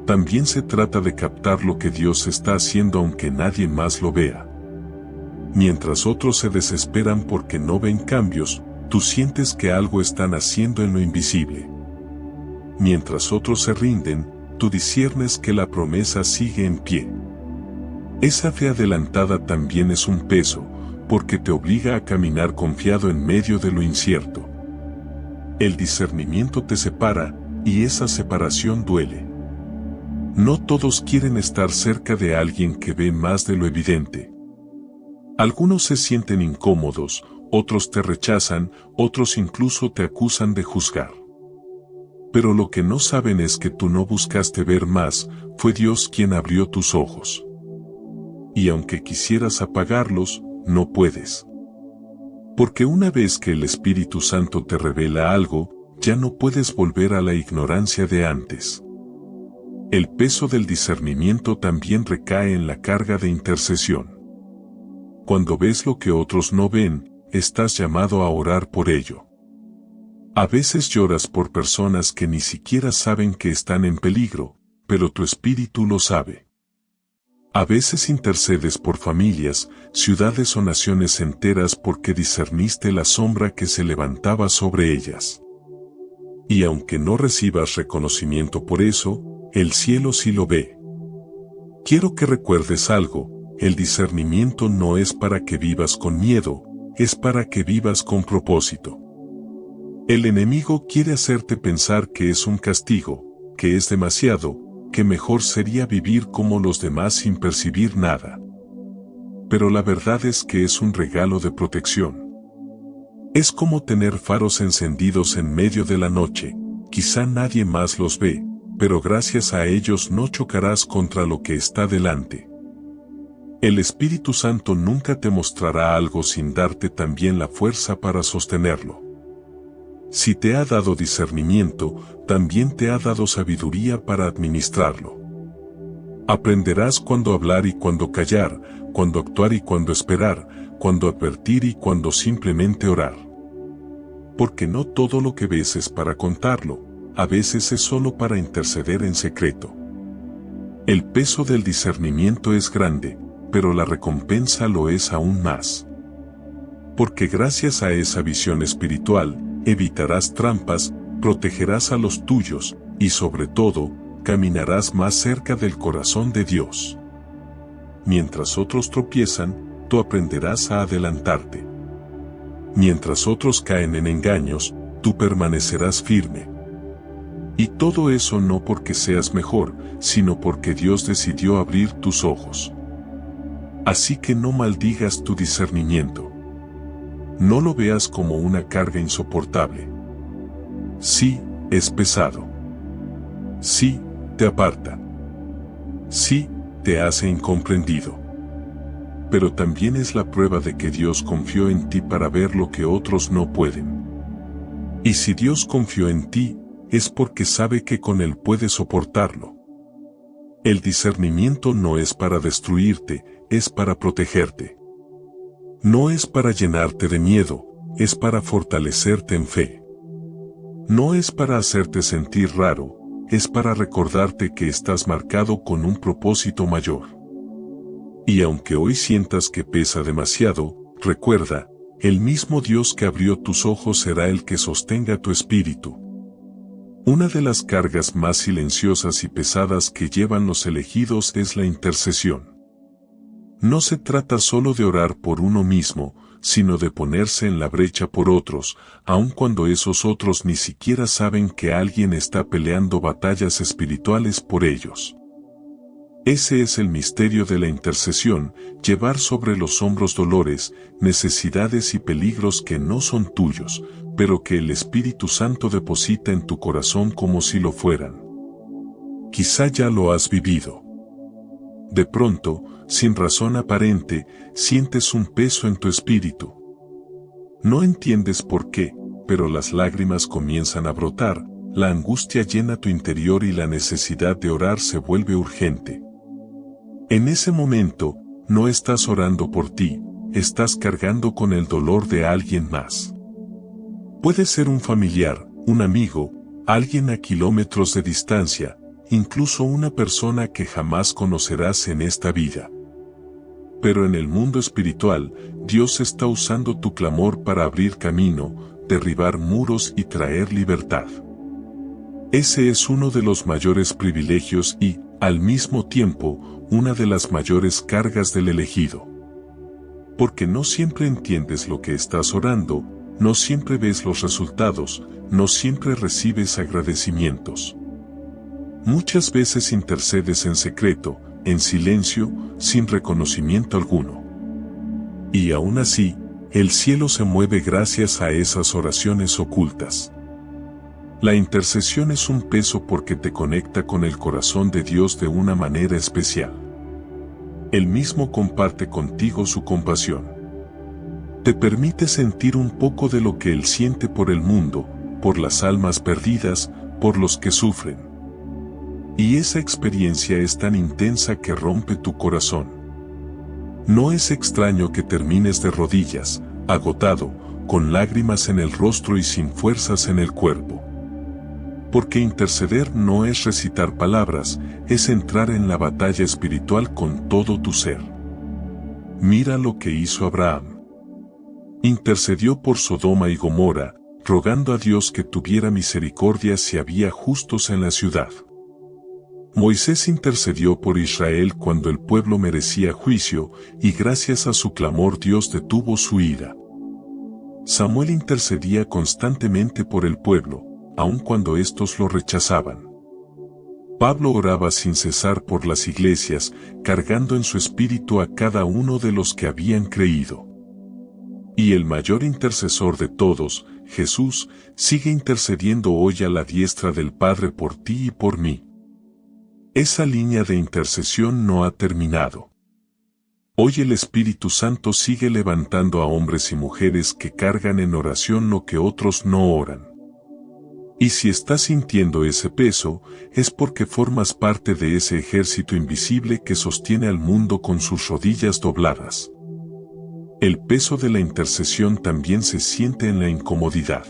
También se trata de captar lo que Dios está haciendo aunque nadie más lo vea. Mientras otros se desesperan porque no ven cambios, tú sientes que algo están haciendo en lo invisible. Mientras otros se rinden, tú disciernes que la promesa sigue en pie. Esa fe adelantada también es un peso, porque te obliga a caminar confiado en medio de lo incierto. El discernimiento te separa, y esa separación duele. No todos quieren estar cerca de alguien que ve más de lo evidente. Algunos se sienten incómodos, otros te rechazan, otros incluso te acusan de juzgar. Pero lo que no saben es que tú no buscaste ver más, fue Dios quien abrió tus ojos. Y aunque quisieras apagarlos, no puedes. Porque una vez que el Espíritu Santo te revela algo, ya no puedes volver a la ignorancia de antes. El peso del discernimiento también recae en la carga de intercesión. Cuando ves lo que otros no ven, estás llamado a orar por ello. A veces lloras por personas que ni siquiera saben que están en peligro, pero tu espíritu lo sabe. A veces intercedes por familias, ciudades o naciones enteras porque discerniste la sombra que se levantaba sobre ellas. Y aunque no recibas reconocimiento por eso, el cielo sí lo ve. Quiero que recuerdes algo, el discernimiento no es para que vivas con miedo, es para que vivas con propósito. El enemigo quiere hacerte pensar que es un castigo, que es demasiado, que mejor sería vivir como los demás sin percibir nada. Pero la verdad es que es un regalo de protección. Es como tener faros encendidos en medio de la noche, quizá nadie más los ve, pero gracias a ellos no chocarás contra lo que está delante. El Espíritu Santo nunca te mostrará algo sin darte también la fuerza para sostenerlo. Si te ha dado discernimiento, también te ha dado sabiduría para administrarlo. Aprenderás cuándo hablar y cuándo callar, cuándo actuar y cuándo esperar, cuándo advertir y cuándo simplemente orar. Porque no todo lo que ves es para contarlo, a veces es solo para interceder en secreto. El peso del discernimiento es grande, pero la recompensa lo es aún más. Porque gracias a esa visión espiritual, evitarás trampas, protegerás a los tuyos, y sobre todo, caminarás más cerca del corazón de Dios. Mientras otros tropiezan, tú aprenderás a adelantarte. Mientras otros caen en engaños, tú permanecerás firme. Y todo eso no porque seas mejor, sino porque Dios decidió abrir tus ojos. Así que no maldigas tu discernimiento. No lo veas como una carga insoportable. Sí, es pesado. Sí, te aparta. Sí, te hace incomprendido. pero también es la prueba de que Dios confió en ti para ver lo que otros no pueden. Y si Dios confió en ti, es porque sabe que con Él puedes soportarlo. El discernimiento no es para destruirte, es para protegerte. No es para llenarte de miedo, es para fortalecerte en fe. No es para hacerte sentir raro, es para recordarte que estás marcado con un propósito mayor. Y aunque hoy sientas que pesa demasiado, recuerda, el mismo Dios que abrió tus ojos será el que sostenga tu espíritu. Una de las cargas más silenciosas y pesadas que llevan los elegidos es la intercesión. No se trata solo de orar por uno mismo, sino de ponerse en la brecha por otros, aun cuando esos otros ni siquiera saben que alguien está peleando batallas espirituales por ellos. Ese es el misterio de la intercesión, llevar sobre los hombros dolores, necesidades y peligros que no son tuyos, pero que el Espíritu Santo deposita en tu corazón como si lo fueran. Quizá ya lo has vivido. De pronto, sin razón aparente, sientes un peso en tu espíritu. No entiendes por qué, pero las lágrimas comienzan a brotar, la angustia llena tu interior y la necesidad de orar se vuelve urgente. En ese momento, no estás orando por ti, estás cargando con el dolor de alguien más. Puede ser un familiar, un amigo, alguien a kilómetros de distancia, incluso una persona que jamás conocerás en esta vida. Pero en el mundo espiritual, Dios está usando tu clamor para abrir camino, derribar muros y traer libertad. Ese es uno de los mayores privilegios y, al mismo tiempo, una de las mayores cargas del elegido. Porque no siempre entiendes lo que estás orando, no siempre ves los resultados, no siempre recibes agradecimientos. Muchas veces intercedes en secreto, en silencio, sin reconocimiento alguno. Y aún así, el cielo se mueve gracias a esas oraciones ocultas. La intercesión es un peso porque te conecta con el corazón de Dios de una manera especial. Él mismo comparte contigo su compasión. Te permite sentir un poco de lo que Él siente por el mundo, por las almas perdidas, por los que sufren. Y esa experiencia es tan intensa que rompe tu corazón. No es extraño que termines de rodillas, agotado, con lágrimas en el rostro y sin fuerzas en el cuerpo. Porque interceder no es recitar palabras, es entrar en la batalla espiritual con todo tu ser. Mira lo que hizo Abraham. Intercedió por Sodoma y Gomorra, rogando a Dios que tuviera misericordia si había justos en la ciudad. Moisés intercedió por Israel cuando el pueblo merecía juicio, y gracias a su clamor Dios detuvo su ira. Samuel intercedía constantemente por el pueblo, aun cuando éstos lo rechazaban. Pablo oraba sin cesar por las iglesias, cargando en su espíritu a cada uno de los que habían creído. Y el mayor intercesor de todos, Jesús, sigue intercediendo hoy a la diestra del Padre por ti y por mí. Esa línea de intercesión no ha terminado. Hoy el Espíritu Santo sigue levantando a hombres y mujeres que cargan en oración lo que otros no oran. Y si estás sintiendo ese peso, es porque formas parte de ese ejército invisible que sostiene al mundo con sus rodillas dobladas. El peso de la intercesión también se siente en la incomodidad.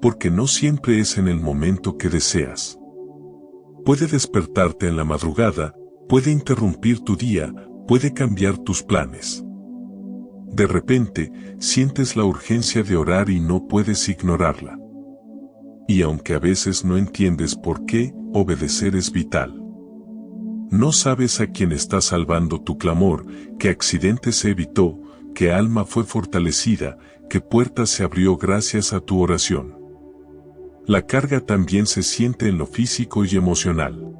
Porque no siempre es en el momento que deseas. Puede despertarte en la madrugada, puede interrumpir tu día, puede cambiar tus planes. De repente, sientes la urgencia de orar y no puedes ignorarla. Y aunque a veces no entiendes por qué, obedecer es vital. No sabes a quién está salvando tu clamor, qué accidente se evitó, qué alma fue fortalecida, qué puerta se abrió gracias a tu oración. La carga también se siente en lo físico y emocional.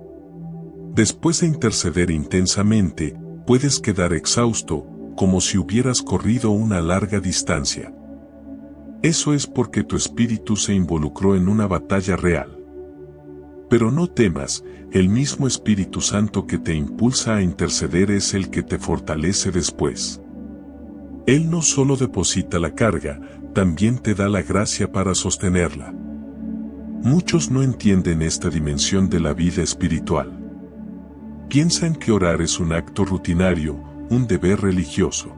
Después de interceder intensamente, puedes quedar exhausto, como si hubieras corrido una larga distancia. Eso es porque tu espíritu se involucró en una batalla real. Pero no temas, el mismo Espíritu Santo que te impulsa a interceder es el que te fortalece después. Él no solo deposita la carga, también te da la gracia para sostenerla. Muchos no entienden esta dimensión de la vida espiritual. Piensan que orar es un acto rutinario, un deber religioso.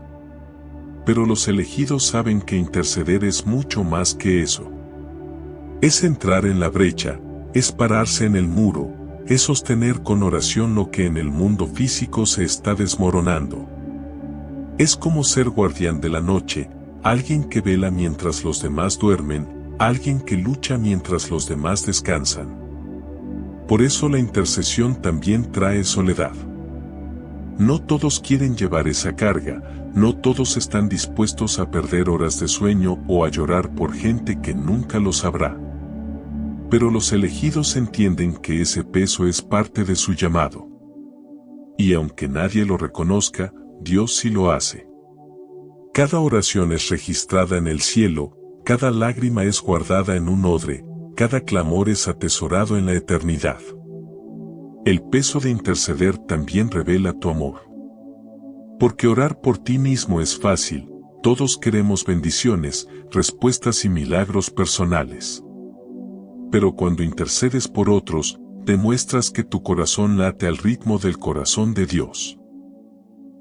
Pero los elegidos saben que interceder es mucho más que eso. Es entrar en la brecha, es pararse en el muro, es sostener con oración lo que en el mundo físico se está desmoronando. Es como ser guardián de la noche, alguien que vela mientras los demás duermen, alguien que lucha mientras los demás descansan. Por eso la intercesión también trae soledad. No todos quieren llevar esa carga, no todos están dispuestos a perder horas de sueño o a llorar por gente que nunca lo sabrá. Pero los elegidos entienden que ese peso es parte de su llamado. Y aunque nadie lo reconozca, Dios sí lo hace. Cada oración es registrada en el cielo, cada lágrima es guardada en un odre, cada clamor es atesorado en la eternidad. El peso de interceder también revela tu amor. Porque orar por ti mismo es fácil, todos queremos bendiciones, respuestas y milagros personales. Pero cuando intercedes por otros, demuestras que tu corazón late al ritmo del corazón de Dios.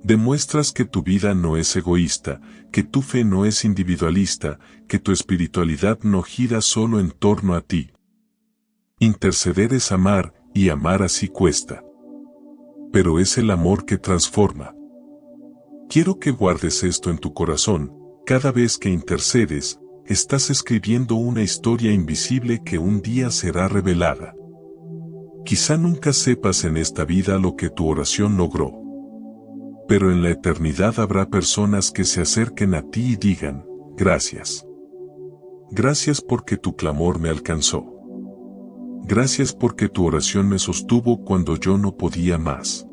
Demuestras que tu vida no es egoísta, que tu fe no es individualista, que tu espiritualidad no gira solo en torno a ti. Interceder es amar, y amar así cuesta. Pero es el amor que transforma. Quiero que guardes esto en tu corazón, cada vez que intercedes, estás escribiendo una historia invisible que un día será revelada. Quizá nunca sepas en esta vida lo que tu oración logró. Pero en la eternidad habrá personas que se acerquen a ti y digan, gracias. Gracias porque tu clamor me alcanzó. Gracias porque tu oración me sostuvo cuando yo no podía más.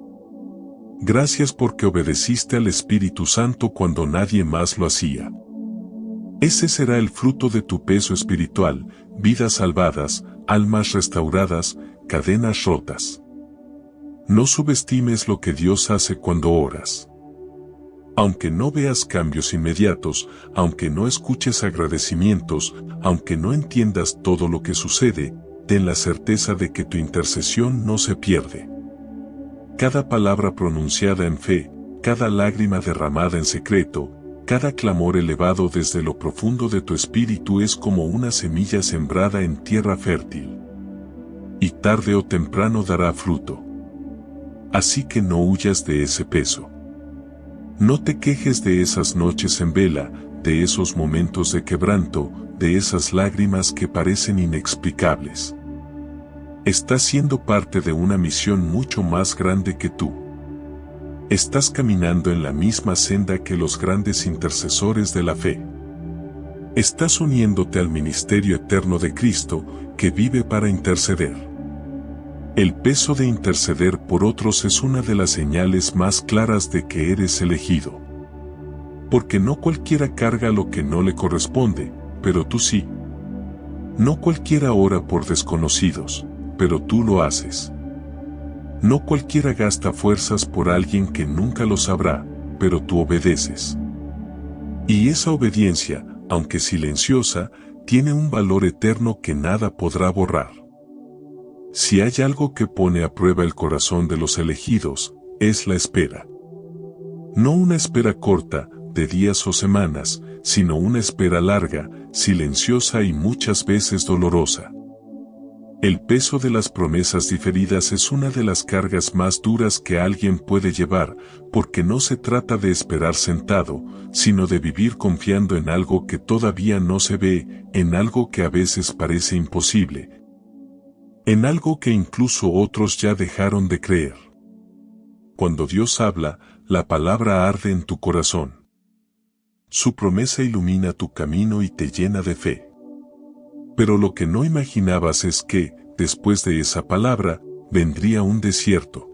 Gracias porque obedeciste al Espíritu Santo cuando nadie más lo hacía. Ese será el fruto de tu peso espiritual, vidas salvadas, almas restauradas, cadenas rotas. No subestimes lo que Dios hace cuando oras. Aunque no veas cambios inmediatos, aunque no escuches agradecimientos, aunque no entiendas todo lo que sucede, ten la certeza de que tu intercesión no se pierde. Cada palabra pronunciada en fe, cada lágrima derramada en secreto, cada clamor elevado desde lo profundo de tu espíritu es como una semilla sembrada en tierra fértil. Y tarde o temprano dará fruto. Así que no huyas de ese peso. No te quejes de esas noches en vela, de esos momentos de quebranto, de esas lágrimas que parecen inexplicables. Estás siendo parte de una misión mucho más grande que tú. Estás caminando en la misma senda que los grandes intercesores de la fe. Estás uniéndote al ministerio eterno de Cristo, que vive para interceder. El peso de interceder por otros es una de las señales más claras de que eres elegido. Porque no cualquiera carga lo que no le corresponde, pero tú sí. No cualquiera ora por desconocidos, pero tú lo haces. No cualquiera gasta fuerzas por alguien que nunca lo sabrá, pero tú obedeces. Y esa obediencia, aunque silenciosa, tiene un valor eterno que nada podrá borrar. Si hay algo que pone a prueba el corazón de los elegidos, es la espera. No una espera corta, de días o semanas, sino una espera larga, silenciosa y muchas veces dolorosa. El peso de las promesas diferidas es una de las cargas más duras que alguien puede llevar, porque no se trata de esperar sentado, sino de vivir confiando en algo que todavía no se ve, en algo que a veces parece imposible, en algo que incluso otros ya dejaron de creer. Cuando Dios habla, la palabra arde en tu corazón. Su promesa ilumina tu camino y te llena de fe. Pero lo que no imaginabas es que, después de esa palabra, vendría un desierto.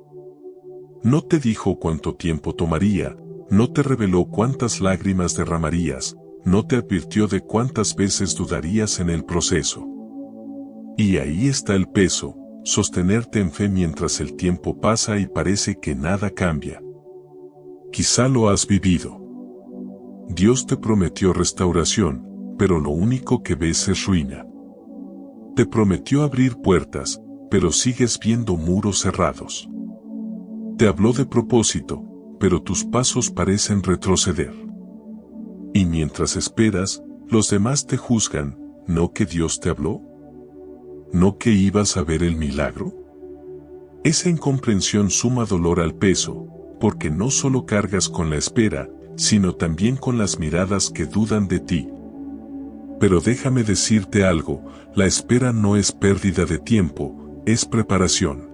No te dijo cuánto tiempo tomaría, no te reveló cuántas lágrimas derramarías, no te advirtió de cuántas veces dudarías en el proceso. Y ahí está el peso, sostenerte en fe mientras el tiempo pasa y parece que nada cambia. Quizá lo has vivido. Dios te prometió restauración, pero lo único que ves es ruina. Te prometió abrir puertas, pero sigues viendo muros cerrados. Te habló de propósito, pero tus pasos parecen retroceder. Y mientras esperas, los demás te juzgan, ¿no que Dios te habló? ¿No que ibas a ver el milagro? Esa incomprensión suma dolor al peso, porque no solo cargas con la espera, sino también con las miradas que dudan de ti. Pero déjame decirte algo, la espera no es pérdida de tiempo, es preparación.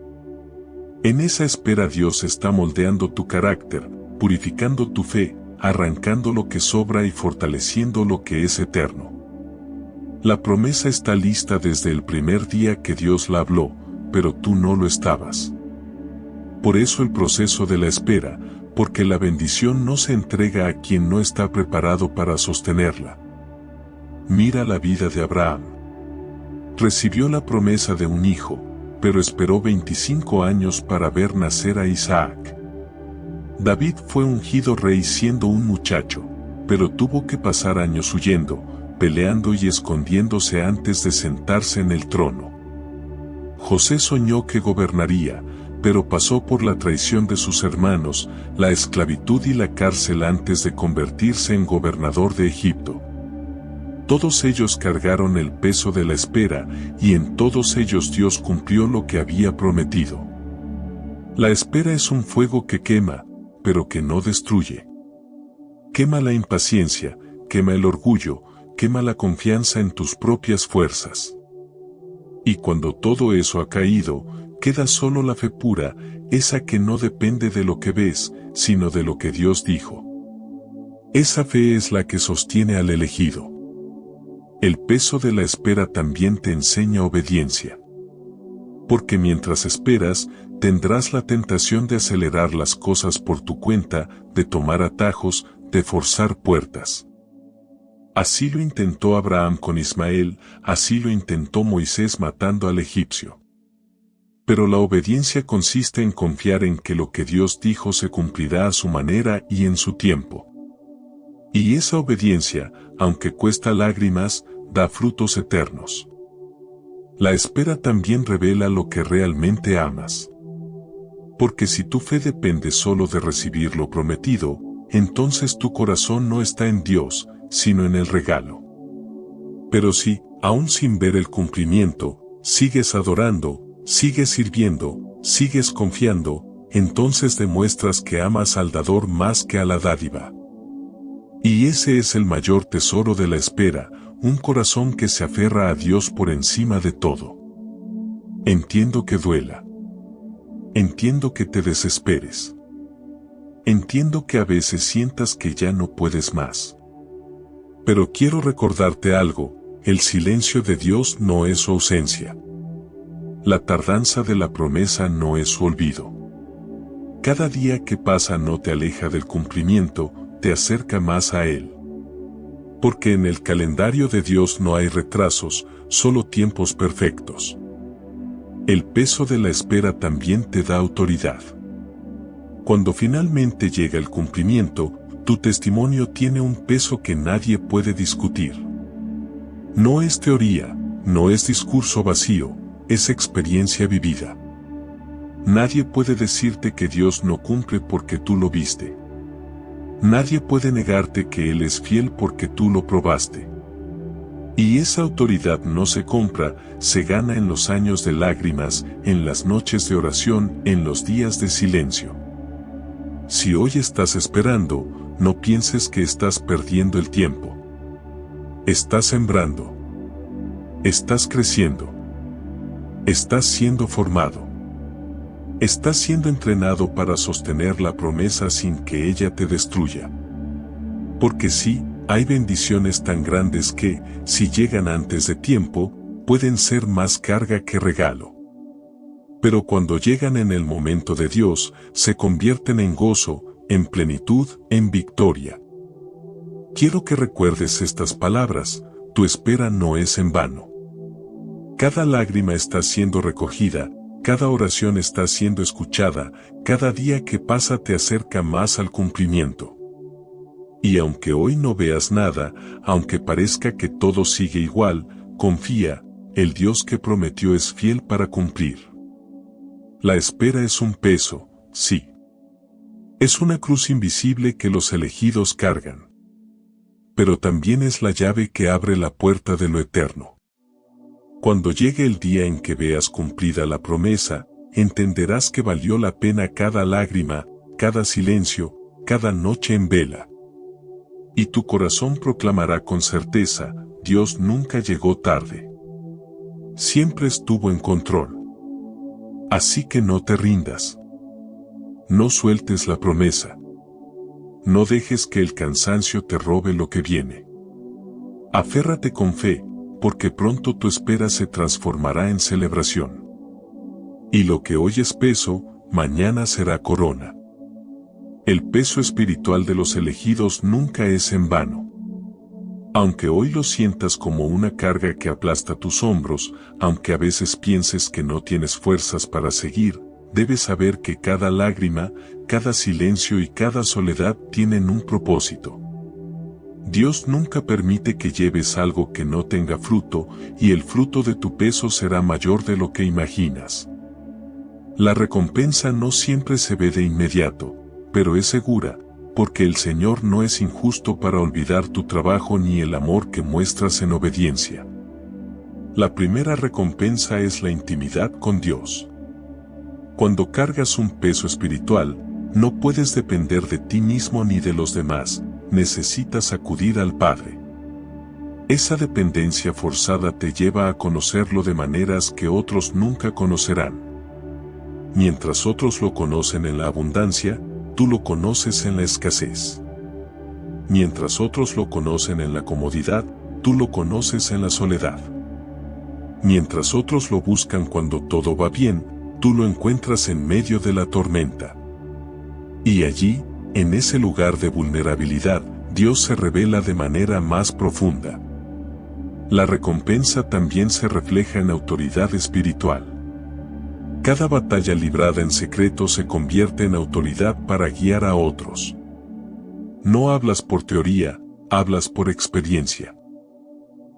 En esa espera Dios está moldeando tu carácter, purificando tu fe, arrancando lo que sobra y fortaleciendo lo que es eterno. La promesa está lista desde el primer día que Dios la habló, pero tú no lo estabas. Por eso el proceso de la espera, porque la bendición no se entrega a quien no está preparado para sostenerla. Mira la vida de Abraham. Recibió la promesa de un hijo, pero esperó 25 años para ver nacer a Isaac. David fue ungido rey siendo un muchacho, pero tuvo que pasar años huyendo, peleando y escondiéndose antes de sentarse en el trono. José soñó que gobernaría, pero pasó por la traición de sus hermanos, la esclavitud y la cárcel antes de convertirse en gobernador de Egipto. Todos ellos cargaron el peso de la espera, y en todos ellos Dios cumplió lo que había prometido. La espera es un fuego que quema, pero que no destruye. Quema la impaciencia, quema el orgullo, quema la confianza en tus propias fuerzas. Y cuando todo eso ha caído, queda solo la fe pura, esa que no depende de lo que ves, sino de lo que Dios dijo. Esa fe es la que sostiene al elegido. El peso de la espera también te enseña obediencia. Porque mientras esperas, tendrás la tentación de acelerar las cosas por tu cuenta, de tomar atajos, de forzar puertas. Así lo intentó Abraham con Ismael, así lo intentó Moisés matando al egipcio. Pero la obediencia consiste en confiar en que lo que Dios dijo se cumplirá a su manera y en su tiempo. Y esa obediencia, aunque cuesta lágrimas, da frutos eternos. La espera también revela lo que realmente amas. Porque si tu fe depende solo de recibir lo prometido, entonces tu corazón no está en Dios, sino en el regalo. Pero si, aún sin ver el cumplimiento, sigues adorando, sigues sirviendo, sigues confiando, entonces demuestras que amas al dador más que a la dádiva. Y ese es el mayor tesoro de la espera, un corazón que se aferra a Dios por encima de todo. Entiendo que duela. Entiendo que te desesperes. Entiendo que a veces sientas que ya no puedes más. Pero quiero recordarte algo, el silencio de Dios no es su ausencia. La tardanza de la promesa no es su olvido. Cada día que pasa no te aleja del cumplimiento, te acerca más a Él. Porque en el calendario de Dios no hay retrasos, solo tiempos perfectos. El peso de la espera también te da autoridad. Cuando finalmente llega el cumplimiento, tu testimonio tiene un peso que nadie puede discutir. No es teoría, no es discurso vacío, es experiencia vivida. Nadie puede decirte que Dios no cumple porque tú lo viste. Nadie puede negarte que Él es fiel porque tú lo probaste. Y esa autoridad no se compra, se gana en los años de lágrimas, en las noches de oración, en los días de silencio. Si hoy estás esperando, no pienses que estás perdiendo el tiempo. Estás sembrando. Estás creciendo. Estás siendo formado. Estás siendo entrenado para sostener la promesa sin que ella te destruya. Porque sí, hay bendiciones tan grandes que, si llegan antes de tiempo, pueden ser más carga que regalo. Pero cuando llegan en el momento de Dios, se convierten en gozo, en plenitud, en victoria. Quiero que recuerdes estas palabras, tu espera no es en vano. Cada lágrima está siendo recogida, Cada oración está siendo escuchada, cada día que pasa te acerca más al cumplimiento. Y aunque hoy no veas nada, aunque parezca que todo sigue igual, confía, el Dios que prometió es fiel para cumplir. La espera es un peso, sí. Es una cruz invisible que los elegidos cargan. Pero también es la llave que abre la puerta de lo eterno. Cuando llegue el día en que veas cumplida la promesa, entenderás que valió la pena cada lágrima, cada silencio, cada noche en vela. Y tu corazón proclamará con certeza, Dios nunca llegó tarde. Siempre estuvo en control. Así que no te rindas. No sueltes la promesa. No dejes que el cansancio te robe lo que viene. Aférrate con fe, porque pronto tu espera se transformará en celebración. Y lo que hoy es peso, mañana será corona. El peso espiritual de los elegidos nunca es en vano. Aunque hoy lo sientas como una carga que aplasta tus hombros, aunque a veces pienses que no tienes fuerzas para seguir, debes saber que cada lágrima, cada silencio y cada soledad tienen un propósito. Dios nunca permite que lleves algo que no tenga fruto, y el fruto de tu peso será mayor de lo que imaginas. La recompensa no siempre se ve de inmediato, pero es segura, porque el Señor no es injusto para olvidar tu trabajo ni el amor que muestras en obediencia. La primera recompensa es la intimidad con Dios. Cuando cargas un peso espiritual, no puedes depender de ti mismo ni de los demás, necesitas acudir al Padre. Esa dependencia forzada te lleva a conocerlo de maneras que otros nunca conocerán. Mientras otros lo conocen en la abundancia, tú lo conoces en la escasez. Mientras otros lo conocen en la comodidad, tú lo conoces en la soledad. Mientras otros lo buscan cuando todo va bien, tú lo encuentras en medio de la tormenta. Y allí, en ese lugar de vulnerabilidad, Dios se revela de manera más profunda. La recompensa también se refleja en autoridad espiritual. Cada batalla librada en secreto se convierte en autoridad para guiar a otros. No hablas por teoría, hablas por experiencia.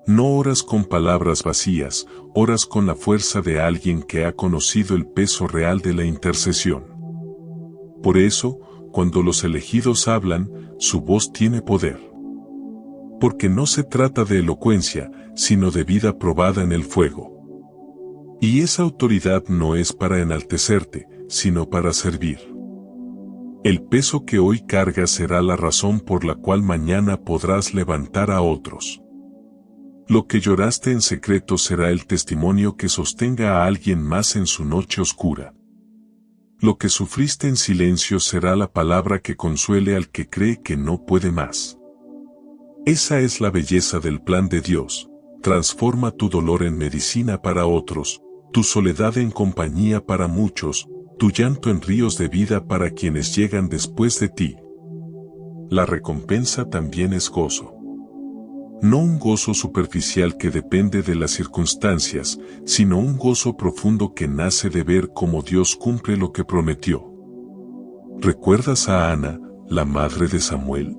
No oras con palabras vacías, oras con la fuerza de alguien que ha conocido el peso real de la intercesión. Por eso, cuando los elegidos hablan, su voz tiene poder. Porque no se trata de elocuencia, sino de vida probada en el fuego. Y esa autoridad no es para enaltecerte, sino para servir. El peso que hoy cargas será la razón por la cual mañana podrás levantar a otros. Lo que lloraste en secreto será el testimonio que sostenga a alguien más en su noche oscura. Lo que sufriste en silencio será la palabra que consuele al que cree que no puede más. Esa es la belleza del plan de Dios. Transforma tu dolor en medicina para otros, tu soledad en compañía para muchos, tu llanto en ríos de vida para quienes llegan después de ti. La recompensa también es gozo. No un gozo superficial que depende de las circunstancias, sino un gozo profundo que nace de ver cómo Dios cumple lo que prometió. ¿Recuerdas a Ana, la madre de Samuel?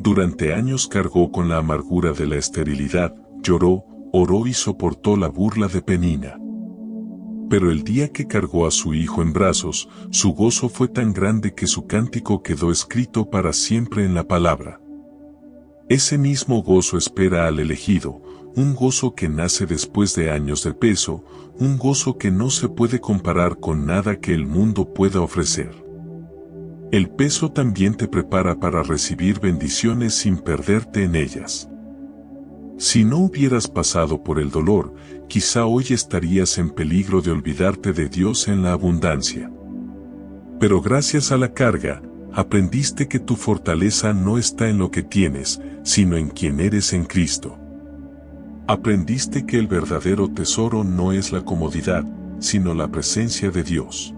Durante años cargó con la amargura de la esterilidad, lloró, oró y soportó la burla de Penina. Pero el día que cargó a su hijo en brazos, su gozo fue tan grande que su cántico quedó escrito para siempre en la palabra. Ese mismo gozo espera al elegido, un gozo que nace después de años de peso, un gozo que no se puede comparar con nada que el mundo pueda ofrecer. El peso también te prepara para recibir bendiciones sin perderte en ellas. Si no hubieras pasado por el dolor, quizá hoy estarías en peligro de olvidarte de Dios en la abundancia. Pero gracias a la carga, aprendiste que tu fortaleza no está en lo que tienes, sino en quien eres en Cristo. Aprendiste que el verdadero tesoro no es la comodidad, sino la presencia de Dios.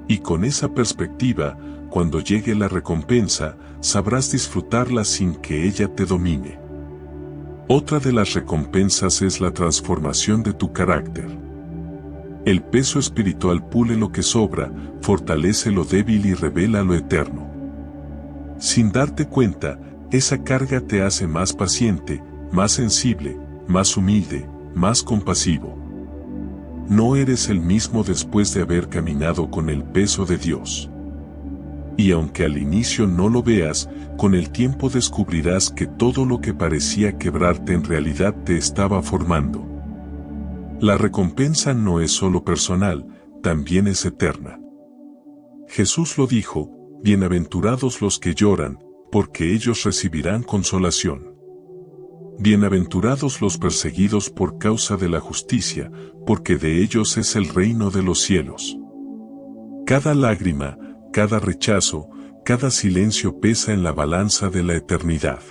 Y con esa perspectiva, cuando llegue la recompensa, sabrás disfrutarla sin que ella te domine. Otra de las recompensas es la transformación de tu carácter. El peso espiritual pule lo que sobra, fortalece lo débil y revela lo eterno. Sin darte cuenta, esa carga te hace más paciente, más sensible, más humilde, más compasivo. No eres el mismo después de haber caminado con el peso de Dios. Y aunque al inicio no lo veas, con el tiempo descubrirás que todo lo que parecía quebrarte en realidad te estaba formando. La recompensa no es solo personal, también es eterna. Jesús lo dijo: bienaventurados los que lloran, porque ellos recibirán consolación. Bienaventurados los perseguidos por causa de la justicia, porque de ellos es el reino de los cielos. Cada lágrima, cada rechazo, cada silencio pesa en la balanza de la eternidad.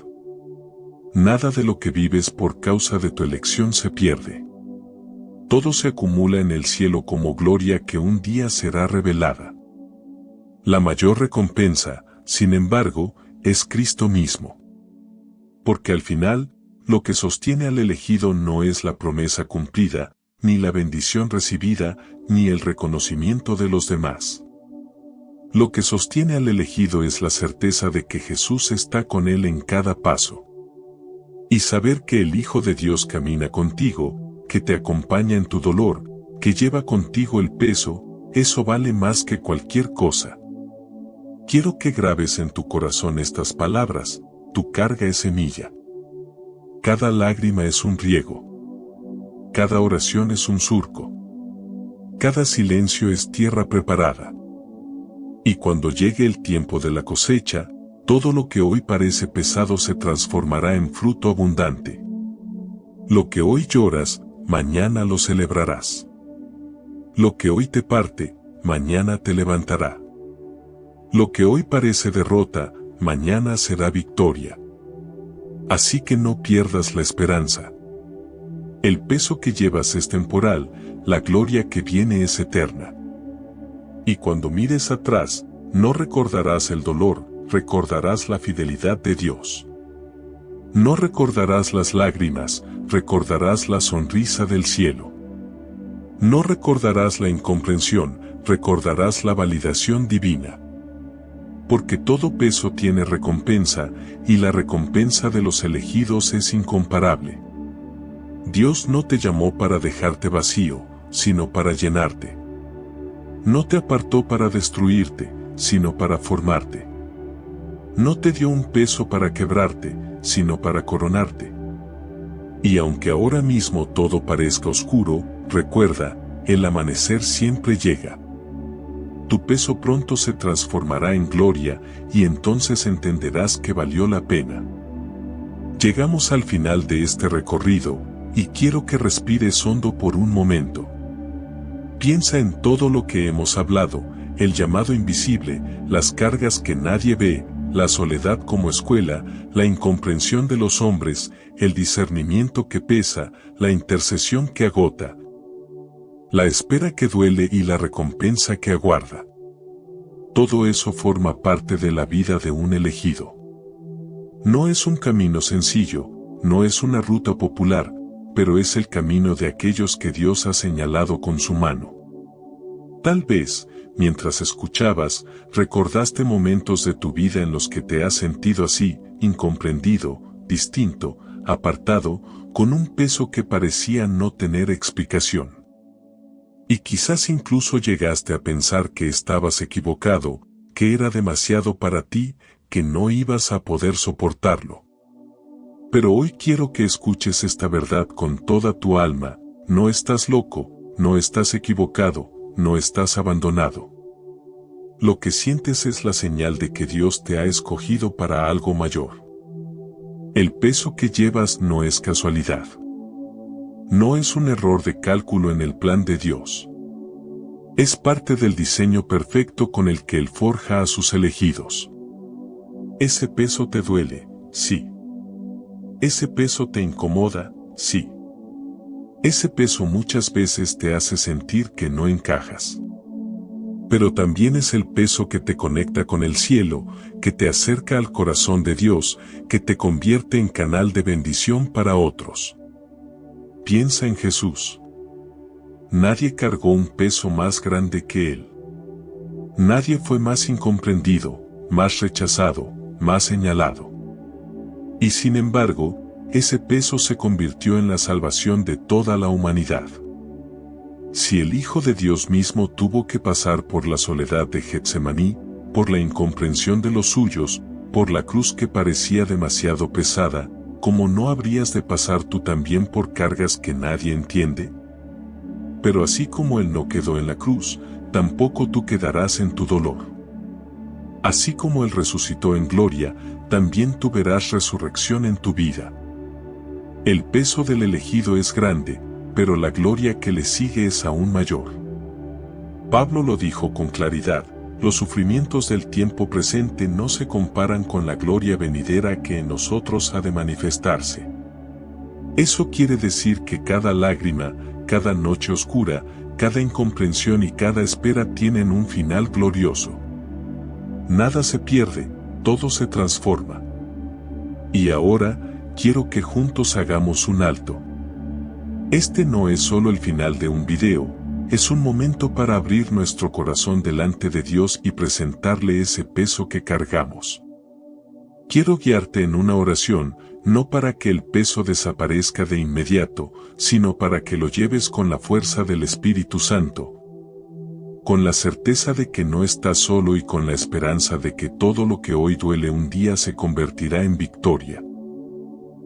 Nada de lo que vives por causa de tu elección se pierde. Todo se acumula en el cielo como gloria que un día será revelada. La mayor recompensa, sin embargo, es Cristo mismo. Porque al final, lo que sostiene al elegido no es la promesa cumplida, ni la bendición recibida, ni el reconocimiento de los demás. Lo que sostiene al elegido es la certeza de que Jesús está con él en cada paso. Y saber que el Hijo de Dios camina contigo, que te acompaña en tu dolor, que lleva contigo el peso, eso vale más que cualquier cosa. Quiero que grabes en tu corazón estas palabras: tu carga es semilla. Cada lágrima es un riego. Cada oración es un surco. Cada silencio es tierra preparada. Y cuando llegue el tiempo de la cosecha, todo lo que hoy parece pesado se transformará en fruto abundante. Lo que hoy lloras, mañana lo celebrarás. Lo que hoy te parte, mañana te levantará. Lo que hoy parece derrota, mañana será victoria. Así que no pierdas la esperanza. El peso que llevas es temporal, la gloria que viene es eterna. Y cuando mires atrás, no recordarás el dolor, recordarás la fidelidad de Dios. No recordarás las lágrimas, recordarás la sonrisa del cielo. No recordarás la incomprensión, recordarás la validación divina. Porque todo peso tiene recompensa, y la recompensa de los elegidos es incomparable. Dios no te llamó para dejarte vacío, sino para llenarte. No te apartó para destruirte, sino para formarte. No te dio un peso para quebrarte, sino para coronarte. Y aunque ahora mismo todo parezca oscuro, recuerda, el amanecer siempre llega. Tu peso pronto se transformará en gloria, y entonces entenderás que valió la pena. Llegamos al final de este recorrido, y quiero que respires hondo por un momento. Piensa en todo lo que hemos hablado: el llamado invisible, las cargas que nadie ve, la soledad como escuela, la incomprensión de los hombres, el discernimiento que pesa, la intercesión que agota, la espera que duele y la recompensa que aguarda. Todo eso forma parte de la vida de un elegido. No es un camino sencillo, no es una ruta popular, pero es el camino de aquellos que Dios ha señalado con su mano. Tal vez, mientras escuchabas, recordaste momentos de tu vida en los que te has sentido así, incomprendido, distinto, apartado, con un peso que parecía no tener explicación. Y quizás incluso llegaste a pensar que estabas equivocado, que era demasiado para ti, que no ibas a poder soportarlo. Pero hoy quiero que escuches esta verdad con toda tu alma: no estás loco, no estás equivocado, no estás abandonado. Lo que sientes es la señal de que Dios te ha escogido para algo mayor. El peso que llevas no es casualidad. No es un error de cálculo en el plan de Dios. Es parte del diseño perfecto con el que Él forja a sus elegidos. Ese peso te duele, sí. Ese peso te incomoda, sí. Ese peso muchas veces te hace sentir que no encajas. Pero también es el peso que te conecta con el cielo, que te acerca al corazón de Dios, que te convierte en canal de bendición para otros. Piensa en Jesús. Nadie cargó un peso más grande que él. Nadie fue más incomprendido, más rechazado, más señalado. Y sin embargo, ese peso se convirtió en la salvación de toda la humanidad. Si el Hijo de Dios mismo tuvo que pasar por la soledad de Getsemaní, por la incomprensión de los suyos, por la cruz que parecía demasiado pesada, ¿cómo no habrías de pasar tú también por cargas que nadie entiende? Pero así como Él no quedó en la cruz, tampoco tú quedarás en tu dolor. Así como Él resucitó en gloria, también tú verás resurrección en tu vida. El peso del elegido es grande, pero la gloria que le sigue es aún mayor. Pablo lo dijo con claridad: los sufrimientos del tiempo presente no se comparan con la gloria venidera que en nosotros ha de manifestarse. Eso quiere decir que cada lágrima, cada noche oscura, cada incomprensión y cada espera tienen un final glorioso. Nada se pierde, todo se transforma. Y ahora, quiero que juntos hagamos un alto. Este no es solo el final de un video, es un momento para abrir nuestro corazón delante de Dios y presentarle ese peso que cargamos. Quiero guiarte en una oración, no para que el peso desaparezca de inmediato, sino para que lo lleves con la fuerza del Espíritu Santo, con la certeza de que no estás solo y con la esperanza de que todo lo que hoy duele un día se convertirá en victoria.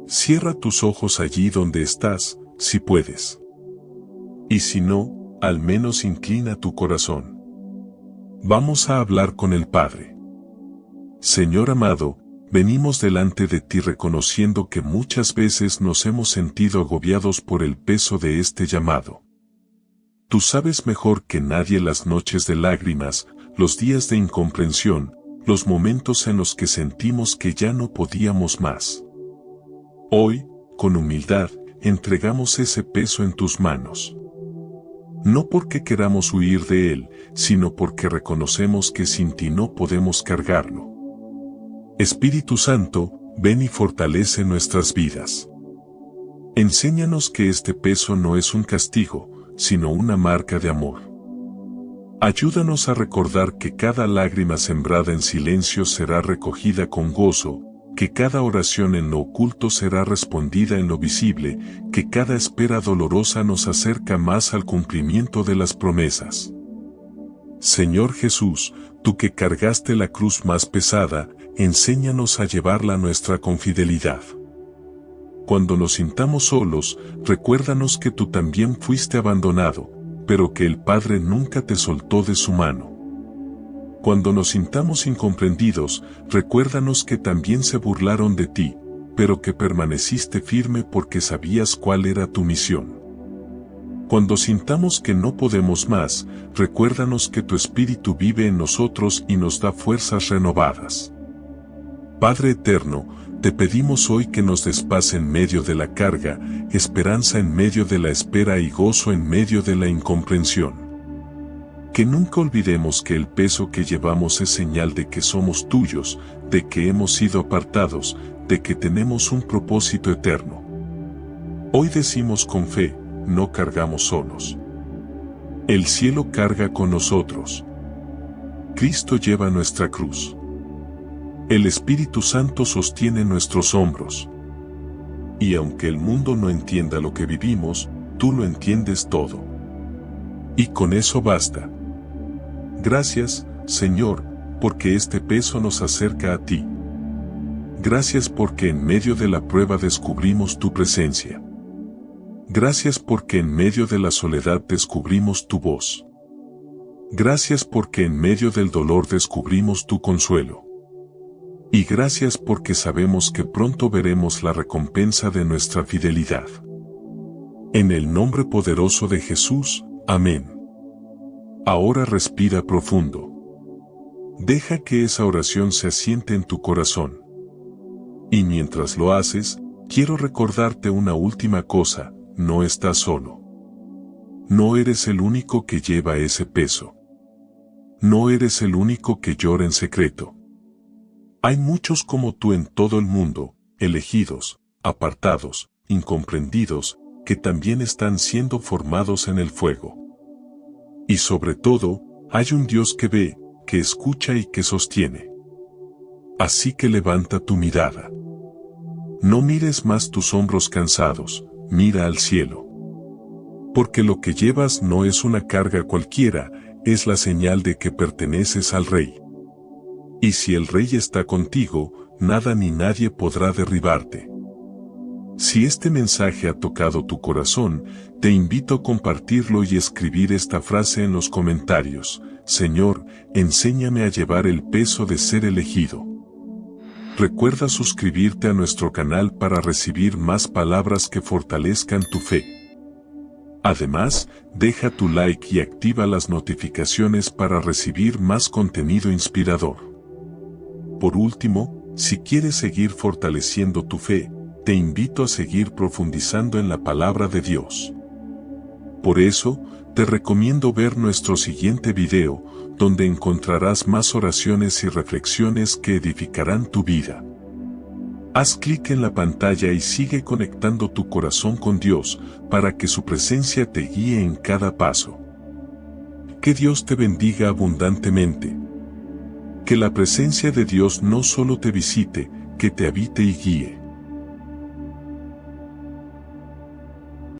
Cierra tus ojos allí donde estás, si puedes. Y si no, al menos inclina tu corazón. Vamos a hablar con el Padre. Señor amado, venimos delante de ti reconociendo que muchas veces nos hemos sentido agobiados por el peso de este llamado. Tú sabes mejor que nadie las noches de lágrimas, los días de incomprensión, los momentos en los que sentimos que ya no podíamos más. Hoy, con humildad, entregamos ese peso en tus manos. No porque queramos huir de él, sino porque reconocemos que sin ti no podemos cargarlo. Espíritu Santo, ven y fortalece nuestras vidas. Enséñanos que este peso no es un castigo, sino una marca de amor. Ayúdanos a recordar que cada lágrima sembrada en silencio será recogida con gozo, que cada oración en lo oculto será respondida en lo visible, que cada espera dolorosa nos acerca más al cumplimiento de las promesas. Señor Jesús, tú que cargaste la cruz más pesada, enséñanos a llevarla nuestra con fidelidad. Cuando nos sintamos solos, recuérdanos que tú también fuiste abandonado, pero que el Padre nunca te soltó de su mano. Cuando nos sintamos incomprendidos, recuérdanos que también se burlaron de ti, pero que permaneciste firme porque sabías cuál era tu misión. Cuando sintamos que no podemos más, recuérdanos que tu Espíritu vive en nosotros y nos da fuerzas renovadas. Padre eterno, te pedimos hoy que nos des paz en medio de la carga, esperanza en medio de la espera y gozo en medio de la incomprensión. Que nunca olvidemos que el peso que llevamos es señal de que somos tuyos, de que hemos sido apartados, de que tenemos un propósito eterno. Hoy decimos con fe, no cargamos solos. El cielo carga con nosotros. Cristo lleva nuestra cruz. El Espíritu Santo sostiene nuestros hombros. Y aunque el mundo no entienda lo que vivimos, tú lo entiendes todo. Y con eso basta. Gracias, Señor, porque este peso nos acerca a ti. Gracias porque en medio de la prueba descubrimos tu presencia. Gracias porque en medio de la soledad descubrimos tu voz. Gracias porque en medio del dolor descubrimos tu consuelo. Y gracias porque sabemos que pronto veremos la recompensa de nuestra fidelidad. En el nombre poderoso de Jesús, amén. Ahora respira profundo. Deja que esa oración se asiente en tu corazón. Y mientras lo haces, quiero recordarte una última cosa: no estás solo. No eres el único que lleva ese peso. No eres el único que llora en secreto. Hay muchos como tú en todo el mundo, elegidos, apartados, incomprendidos, que también están siendo formados en el fuego. Y sobre todo, hay un Dios que ve, que escucha y que sostiene. Así que levanta tu mirada. No mires más tus hombros cansados, mira al cielo. Porque lo que llevas no es una carga cualquiera, es la señal de que perteneces al Rey. Y si el Rey está contigo, nada ni nadie podrá derribarte. Si este mensaje ha tocado tu corazón, te invito a compartirlo y escribir esta frase en los comentarios: Señor, enséñame a llevar el peso de ser elegido. Recuerda suscribirte a nuestro canal para recibir más palabras que fortalezcan tu fe. Además, deja tu like y activa las notificaciones para recibir más contenido inspirador. Por último, si quieres seguir fortaleciendo tu fe, te invito a seguir profundizando en la palabra de Dios. Por eso, te recomiendo ver nuestro siguiente video, donde encontrarás más oraciones y reflexiones que edificarán tu vida. Haz clic en la pantalla y sigue conectando tu corazón con Dios, para que su presencia te guíe en cada paso. Que Dios te bendiga abundantemente. Que la presencia de Dios no solo te visite, que te habite y guíe.